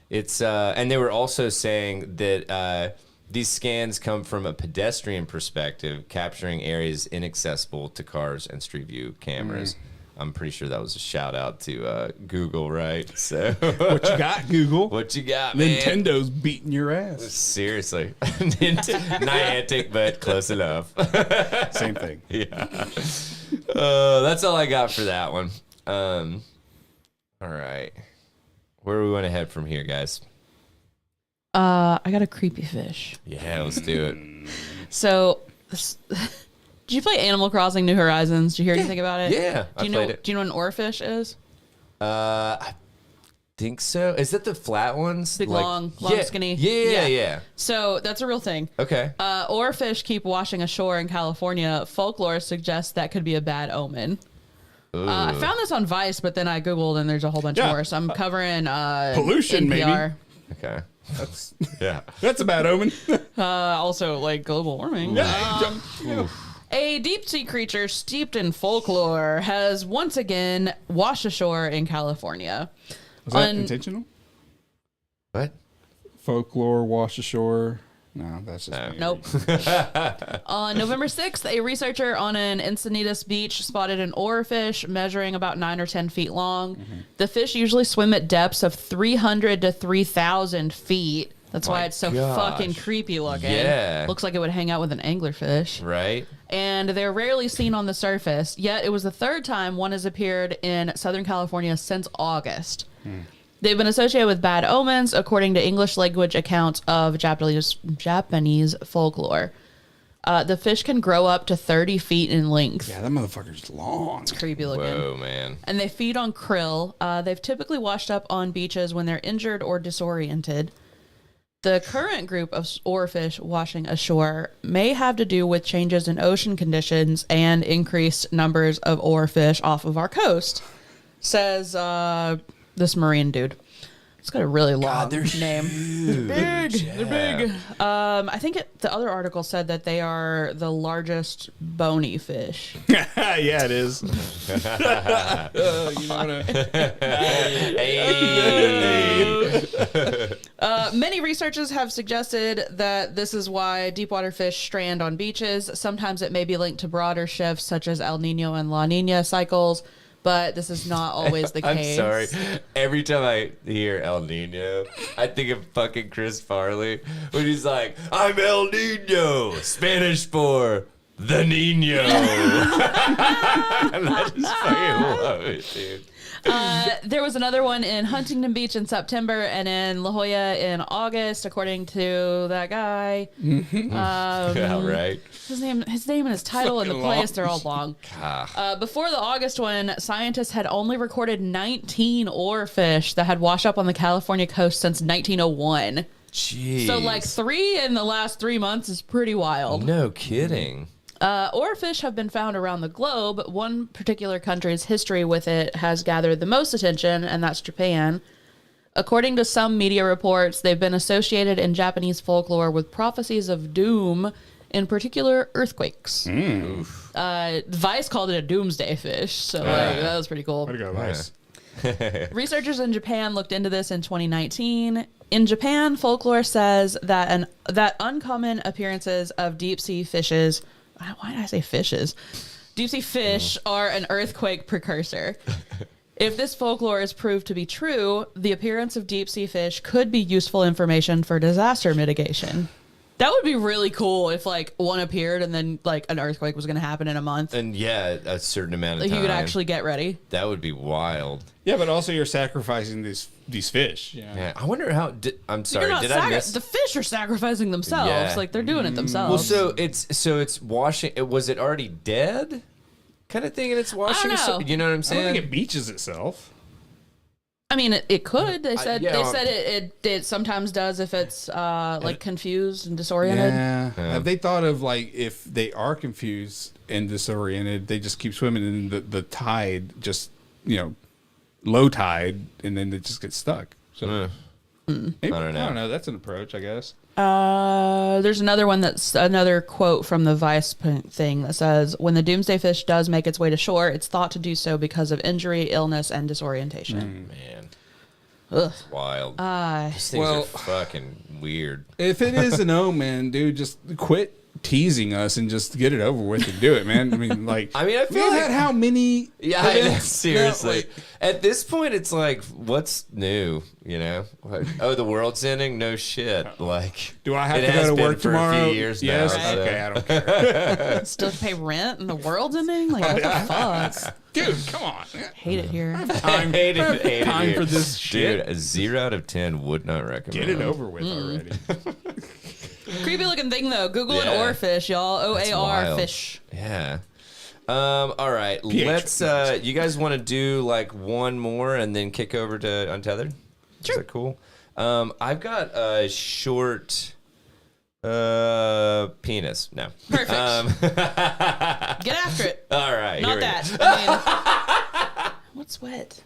It's and they were also saying that these scans come from a pedestrian perspective, capturing areas inaccessible to cars and street view cameras. I'm pretty sure that was a shout out to Google, right? So
what you got, Google?
What you got, man?
Nintendo's beating your ass.
Seriously. Niantic, but close enough.
Same thing.
Yeah. That's all I got for that one. All right. Where do we want to head from here, guys?
I got a creepy fish.
Yeah, let's do it.
So, did you play Animal Crossing New Horizons? Did you hear anything about it?
Yeah, I played it.
Do you know what an oarfish is?
I think so. Is that the flat ones?
Big, long, skinny.
Yeah.
So that's a real thing.
Okay.
Oarfish keep washing ashore in California. Folklore suggests that could be a bad omen. I found this on Vice, but then I Googled and there's a whole bunch more. So I'm covering
pollution,
NPR.
maybe.
Okay.
That's a bad omen.
Also, like global warming. A deep sea creature steeped in folklore has once again washed ashore in California.
Was that intentional?
What?
Folklore wash ashore. No, that's just me.
Nope. On November 6th, a researcher on an Encinitas beach spotted an oarfish measuring about 9 or 10 feet long. The fish usually swim at depths of 300 to 3,000 feet. That's why it's so fucking creepy looking.
Yeah.
Looks like it would hang out with an anglerfish.
Right.
And they're rarely seen on the surface, yet it was the third time one has appeared in Southern California since August. They've been associated with bad omens, according to English language accounts of Japanese folklore. The fish can grow up to 30 feet in length.
Yeah, that motherfucker's long.
It's creepy looking.
Whoa, man.
And they feed on krill. They've typically washed up on beaches when they're injured or disoriented. The current group of oarfish washing ashore may have to do with changes in ocean conditions and increased numbers of oarfish off of our coast, says this marine dude. It's got a really long name. They're big.
Yeah.
They're big. I think the other article said that they are the largest bony fish.
Yeah, it is. You know what
Many researchers have suggested that this is why deepwater fish strand on beaches. Sometimes it may be linked to broader shifts such as El Nino and La Nina cycles, but this is not always the case.
I'm sorry. Every time I hear El Nino, I think of fucking Chris Farley when he's like, I'm El Nino, Spanish for the Nino. And I just fucking love it, dude.
There was another one in Huntington Beach in September and in La Jolla in August, according to that guy.
Yeah, right.
His name and his title and the
Fucking
place,
long.
they're all long. Before the August one, scientists had only recorded 19 oarfish that had washed up on the California coast since 1901.
Jeez.
So like 3 in the last 3 months is pretty wild.
No kidding.
Oarfish have been found around the globe. One particular country's history with it has gathered the most attention, and that's Japan. According to some media reports, they've been associated in Japanese folklore with prophecies of doom, in particular earthquakes. Vice called it a doomsday fish, so like, that was pretty cool.
Way to go, Vice.
Researchers in Japan looked into this in 2019. In Japan, folklore says that that uncommon appearances of deep sea fishes. Why did I say fishes? Deep sea fish are an earthquake precursor. If this folklore is proved to be true, the appearance of deep sea fish could be useful information for disaster mitigation. That would be really cool if like one appeared and then like an earthquake was going to happen in a month.
And yeah, a certain amount of
Like
time.
you could actually get ready.
That would be wild.
Yeah, but also you're sacrificing these fish. Yeah.
Yeah, I wonder how. I'm sorry.
You're not
Did I miss?
The fish are sacrificing themselves.
Yeah.
Like they're doing it
Well,
themselves.
so it's washing. Was it already dead? Kind of thing, and it's washing.
know.
You know what I'm
I don't
saying?
think it beaches itself.
I mean, it could. They said
yeah,
they said it sometimes does if it's like confused and disoriented.
Yeah. Have they thought of like if they are confused and disoriented, they just keep swimming and the tide just low tide and then they just get stuck. So maybe,
I don't know.
That's an approach, I guess.
There's another one that's another quote from the Vice thing that says, "When the doomsday fish does make its way to shore, it's thought to do so because of injury, illness, and disorientation."
Man,
Ugh.
it's wild. These things
Well-
are fucking weird.
If it is an omen, dude, just quit teasing us and just get it over with and do it, man. I mean, like,
I mean, I feel
we've
like-
had how many?
Yeah, I know,
events?
seriously.
No, like,
At this point, it's like, what's new? You know? Like, oh, the world's ending? No shit. Like,
do I have
it
to
has
go to
been
work
for
tomorrow?
A few years
Yes.
now, so-
Okay, I don't care.
Still have to pay rent and the world's ending? Like, what the fuck?
Dude, come on.
Hate it here.
Time,
Hate it
time
here.
for this shit.
Dude, a 0 out of 10 would not recommend.
Get it over with already.
Creepy looking thing though. Google an
Yeah.
oarfish, y'all.
That's
OAR
wild.
fish.
Yeah. All right. Let's. You guys want to do like one more and then kick over to Untethered? Sure. Is that cool? I've got a short penis. No.
Perfect. Get after it.
All right.
Not
here we
that.
go.
I mean, what's wet?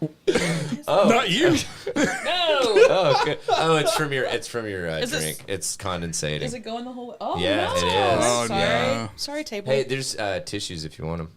Not you.
No.
Oh, okay. Oh, it's from your. It's from your
Is this-
drink. It's condensating.
Is it going the whole way? Oh,
Yeah,
no.
it is.
Oh,
Sorry.
no.
Sorry, table.
Hey, there's tissues if you want them.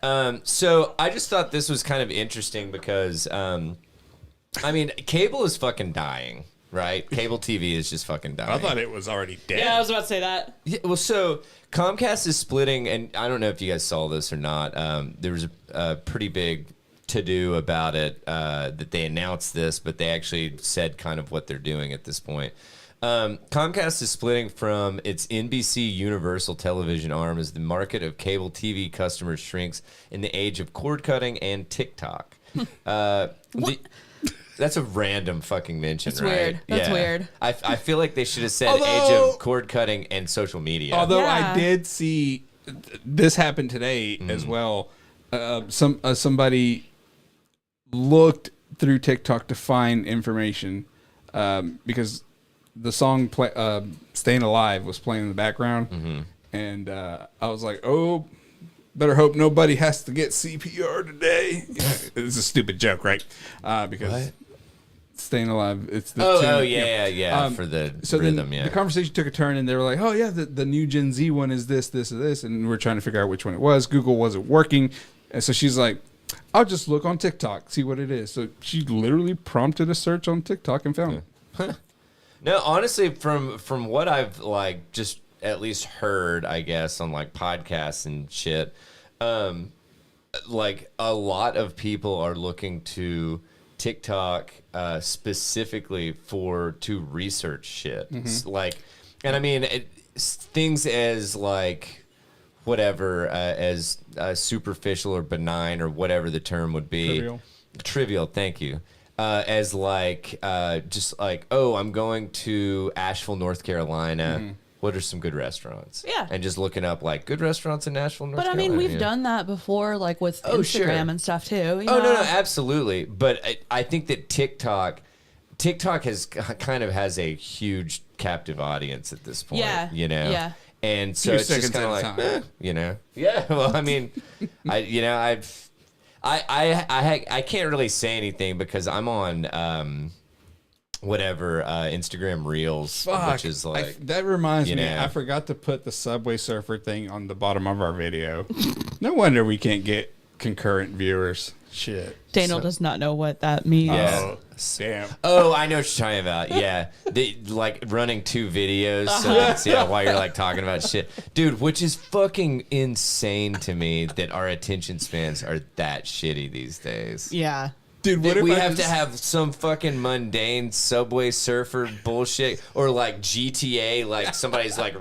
Yeah. So I just thought this was kind of interesting because, I mean, cable is fucking dying, right? Cable TV is just fucking dying.
I thought it was already dead.
Yeah, I was about to say that.
Yeah, well, so Comcast is splitting, and I don't know if you guys saw this or not. There was a pretty big to-do about it that they announced this, but they actually said kind of what they're doing at this point. Comcast is splitting from its NBC Universal television arm as the market of cable TV customers shrinks in the age of cord cutting and TikTok. That's a random fucking mention,
That's
right?
weird. That's weird.
I feel like they should have said age of cord cutting and social media.
Although
Yeah.
I did see this happen today as well. Somebody looked through TikTok to find information because the song "Staying Alive" was playing in the background, and I was like, "Oh, better hope nobody has to get CPR today." It's a stupid joke, right? Because
What?
"Staying Alive," it's the
Oh,
tune,
yeah, for the
so
rhythm,
then the conversation took a turn, and they were like, "Oh yeah, the new Gen Z one is this, this, and this," and we're trying to figure out which one it was. Google wasn't working, and so she's like, "I'll just look on TikTok, see what it is." So she literally prompted a search on TikTok and found it.
No, honestly, from what I've like just at least heard, I guess, on like podcasts and shit, like a lot of people are looking to TikTok specifically to research shit. Like, and I mean things as like whatever as superficial or benign or whatever the term would be. Trivial. Thank you. As like just like, oh, I'm going to Asheville, North Carolina. What are some good restaurants?
Yeah.
And just looking up like good restaurants in Nashville, North
But I
Carolina.
mean, we've done that before, like with
Oh,
Instagram
sure.
and stuff too. You
Oh,
know?
no, absolutely. But I think that TikTok has kind of has a huge captive audience at this point.
Yeah,
You know?
yeah.
And so
Few
it's just
seconds
kind of
at a
like,
time.
you know? Yeah. Well, I mean, I can't really say anything because I'm on whatever Instagram Reels, which is like
that reminds
you
me,
know.
I forgot to put the Subway Surfer thing on the bottom of our video. No wonder we can't get concurrent viewers. Shit.
Daniel does not know what that means.
Yeah.
Oh, damn.
Oh, I know what you're talking about. Yeah, they like running two videos, so it's, yeah, while you're like talking about shit, dude. Which is fucking insane to me that our attention spans are that shitty these days.
Yeah.
Dude, what if
We
I
have to
just-
have some fucking mundane Subway Surfer bullshit, or like GTA, like somebody's like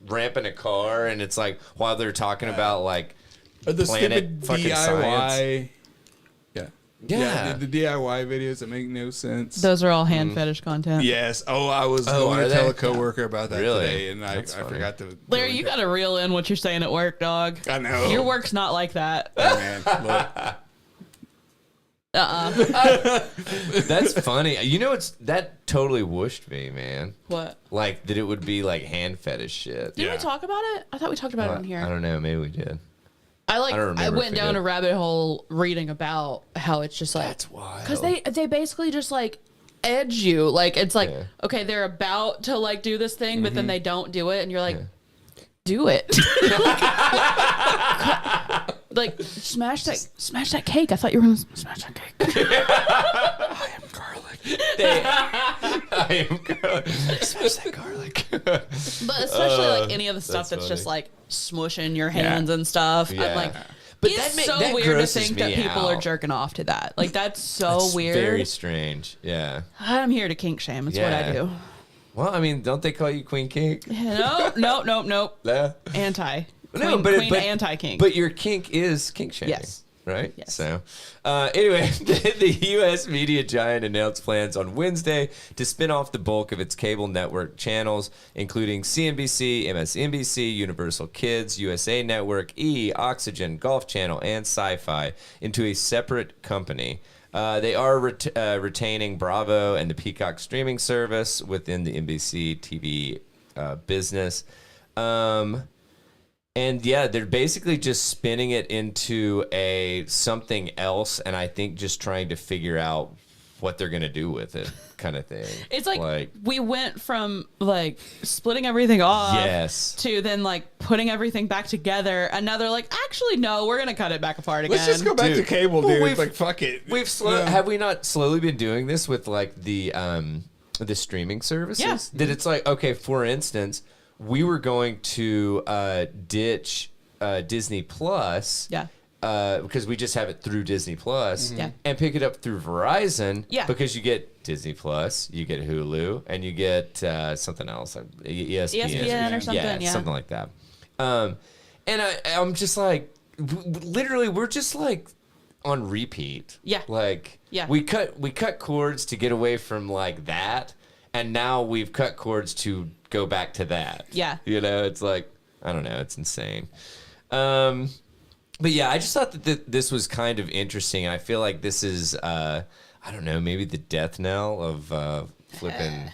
ramping a car, and it's like while they're talking about like
Or the
planet
stupid
fucking
DIY.
science.
Yeah. The DIY videos that make no sense.
Those are all hand fetish content.
Yes. Oh, I was
Oh,
going
are
to tell
they?
a coworker about that
Really?
today, and I
That's funny.
forgot to.
Larry, you got to reel in what you're saying at work, dog.
I know.
Your work's not like that.
Hey, man, look.
That's funny. You know, that totally whooshed me, man.
What?
Like that it would be like hand fetish shit.
Did
Yeah.
we talk about it? I thought we talked about it on
I
here.
don't know. Maybe we did.
I
I don't remember if
went
we
down
did.
a rabbit hole reading about how it's just like
That's wild.
because they basically just like edge you. Like it's like
Yeah.
okay, they're about to like do this thing, but then they don't do it, and you're like,
Yeah.
do it. Like smash that cake. I thought you were gonna smash that cake.
I am garlic.
I am garlic. Smash that garlic.
But especially like any of the stuff
that's
that's just
funny.
like smushing your hands and stuff.
Yeah.
I'm like,
But
it's
that
so
that
weird to
grosses
think that
me
people are
out.
jerking off to that. Like that's so
It's
weird.
Very strange. Yeah.
I'm here to kink shame. It's what I
Yeah.
do.
Well, I mean, don't they call you Queen Kink?
No.
No.
Anti.
No,
Queen anti-kink.
But your kink is kink shaming.
Yes.
Right?
Yes.
So, anyway, the U.S. media giant announced plans on Wednesday to spin off the bulk of its cable network channels, including CNBC, MSNBC, Universal Kids, USA Network, E!, Oxygen, Golf Channel, and Sci-Fi, into a separate company. They are retaining Bravo and the Peacock streaming service within the NBC TV business. And yeah, they're basically just spinning it into something else, and I think just trying to figure out what they're gonna do with it, kind of thing.
it's like we went from like splitting everything off
yes,
to then like putting everything back together, and now they're like, actually, no, we're gonna cut it back apart again.
Let's just go back to
Dude.
cable,
Well,
dude.
we've-
Like, fuck it.
have we not slowly been doing this with like the streaming services?
Yeah.
That it's like, okay, for instance, we were going to ditch Disney Plus.
Yeah.
because we just have it through Disney Plus,
Yeah.
and pick it up through Verizon,
Yeah.
because you get Disney Plus, you get Hulu, and you get something else, ESPN.
ESPN or something, yeah.
something like that. And I'm just like, literally, we're just like on repeat.
Yeah.
Like,
Yeah.
we cut cords to get away from like that, and now we've cut cords to go back to that.
Yeah.
You know, it's like, I don't know, it's insane. But yeah, I just thought that this was kind of interesting. I feel like this is, I don't know, maybe the death knell of flipping,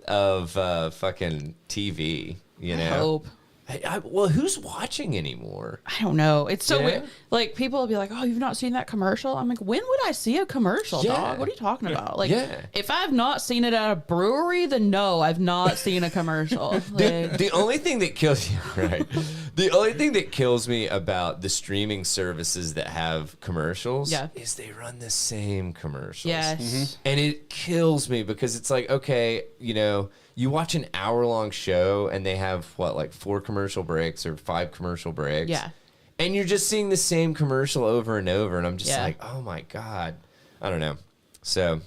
fucking TV. You know,
I hope.
Well, who's watching anymore?
I don't know. It's so
Yeah.
weird. Like, people will be like, "Oh, you've not seen that commercial?" I'm like, "When would I see a commercial,
Yeah.
dog? What are you talking about?" Like,
Yeah.
if I've not seen it at a brewery, then no, I've not seen a commercial. Like,
The only thing that kills you, right? The only thing that kills me about the streaming services that have commercials
Yeah.
is they run the same commercials.
yes.
And it kills me because it's like, okay, you know, you watch an hour-long show and they have, what, like 4 commercial breaks or 5 commercial breaks?
Yeah.
And you're just seeing the same commercial over and over. And I'm just
Yeah.
like, oh, my God. I don't know. So,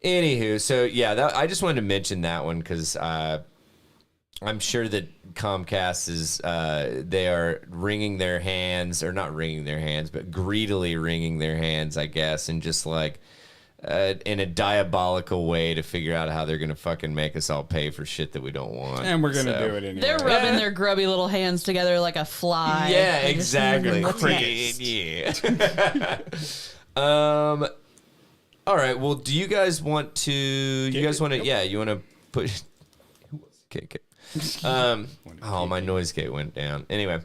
anywho, so, yeah, I just wanted to mention that one because I'm sure that Comcast is, they are wringing their hands, or not wringing their hands, but greedily wringing their hands, I guess, and just like, in a diabolical way to figure out how they're going to fucking make us all pay for shit that we don't want.
And we're going to do it anyway.
They're rubbing their grubby little hands together like a fly.
Yeah,
They just-
exactly.
Crickets.
Yeah. All right. Well, do you guys want to? You guys want to? Yeah, you want to put? Okay. Oh, my noise gate went down. Anyway.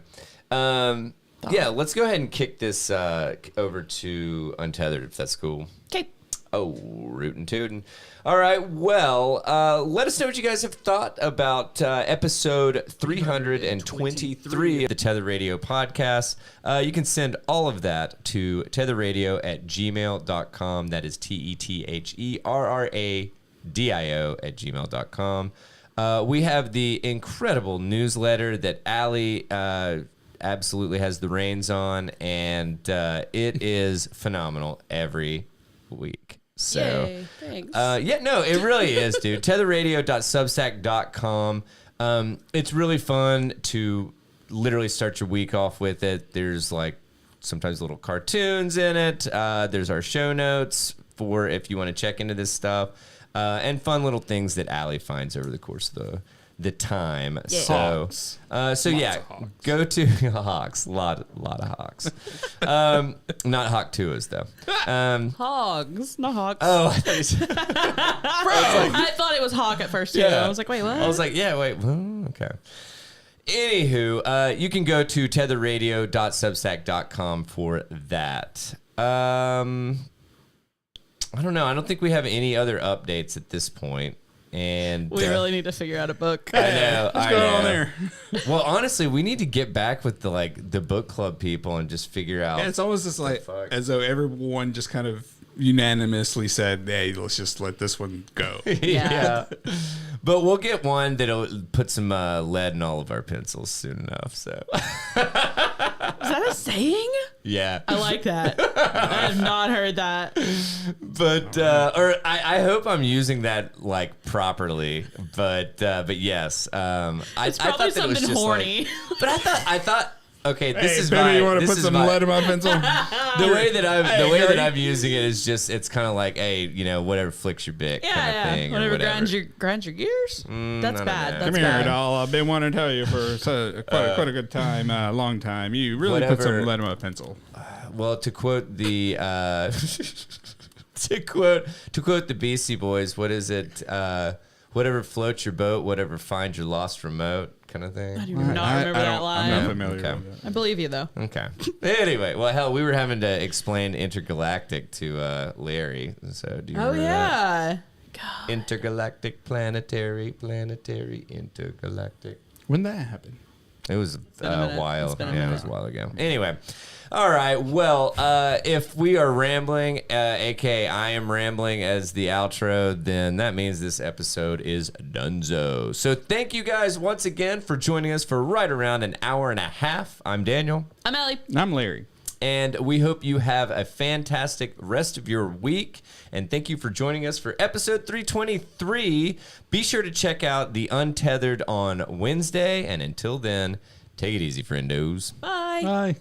Yeah, let's go ahead and kick this over to Untethered, if that's cool.
Okay.
Oh, rootin' tootin'. All right, well, let us know what you guys have thought about episode 323 of the Tether Radio podcast. You can send all of that to tetherradio@gmail.com. That is TETHERRADIO@gmail.com. We have the incredible newsletter that Allie absolutely has the reins on, and it is phenomenal every week. So,
Yay, thanks.
yeah, no, it really is, dude. Tetherradio.substack.com. It's really fun to literally start your week off with it. There's like sometimes little cartoons in it. There's our show notes for if you want to check into this stuff, and fun little things that Allie finds over the course of the time.
Yeah.
So, so yeah,
of hawks.
go to hawks. Lot of hawks. Not hawk tuas though.
Hogs, not hogs.
Oh, I thought you said-
I thought it was hawk at first too.
Yeah.
I was like, wait, what?
I was like, yeah, wait, okay. Anywho, you can go to tetherradio.substack.com for that. I don't know. I don't think we have any other updates at this point. And
we really need to figure out a book.
I know.
What's
I
going
know.
on there?
Well, honestly, we need to get back with the book club people and just figure out.
Yeah, it's almost just like
fuck?
as though everyone just kind of unanimously said, "Hey, let's just let this one go."
Yeah. But we'll get one that'll put some lead in all of our pencils soon enough. So,
Is that a saying?
yeah.
I like that. I have not heard that.
But or I hope I'm using that like properly. But yes.
It's probably something horny.
But I thought. Okay, this
Hey,
is
baby,
my.
you want to
this
put
is
some
my,
lead in my pencil?
the way that
Gary.
I'm using it is just it's kind of like, hey, you know, whatever flicks your bick kind of
Yeah,
thing.
Whatever,
or whatever.
grinds your gears. That's
I don't
bad.
know.
That's
Come here,
bad.
doll. I've been wanting to tell you for quite a good time, long time. You really put
Whatever.
some lead in my pencil.
Well, to quote the to quote the Beastie Boys, what is it? Whatever floats your boat, whatever finds your lost remote, kind of thing.
I do not remember that
I'm
line.
not
No?
familiar
Okay.
with that.
I believe you though.
Okay. Anyway, well, hell, we were having to explain intergalactic to Larry. So do you
Oh
remember that?
yeah.
Intergalactic, planetary, intergalactic.
When that happened?
It was
been a minute.
while.
It's been a
Yeah, it
minute.
was a while ago. Anyway. All right. Well, if we are rambling, aka I am rambling as the outro, then that means this episode is donezo. So thank you guys once again for joining us for right around an hour and a half. I'm Daniel.
I'm Ellie.
I'm Larry.
And we hope you have a fantastic rest of your week. And thank you for joining us for episode 323. Be sure to check out The Untethered on Wednesday. And until then, take it easy, friendos.
Bye.
Bye.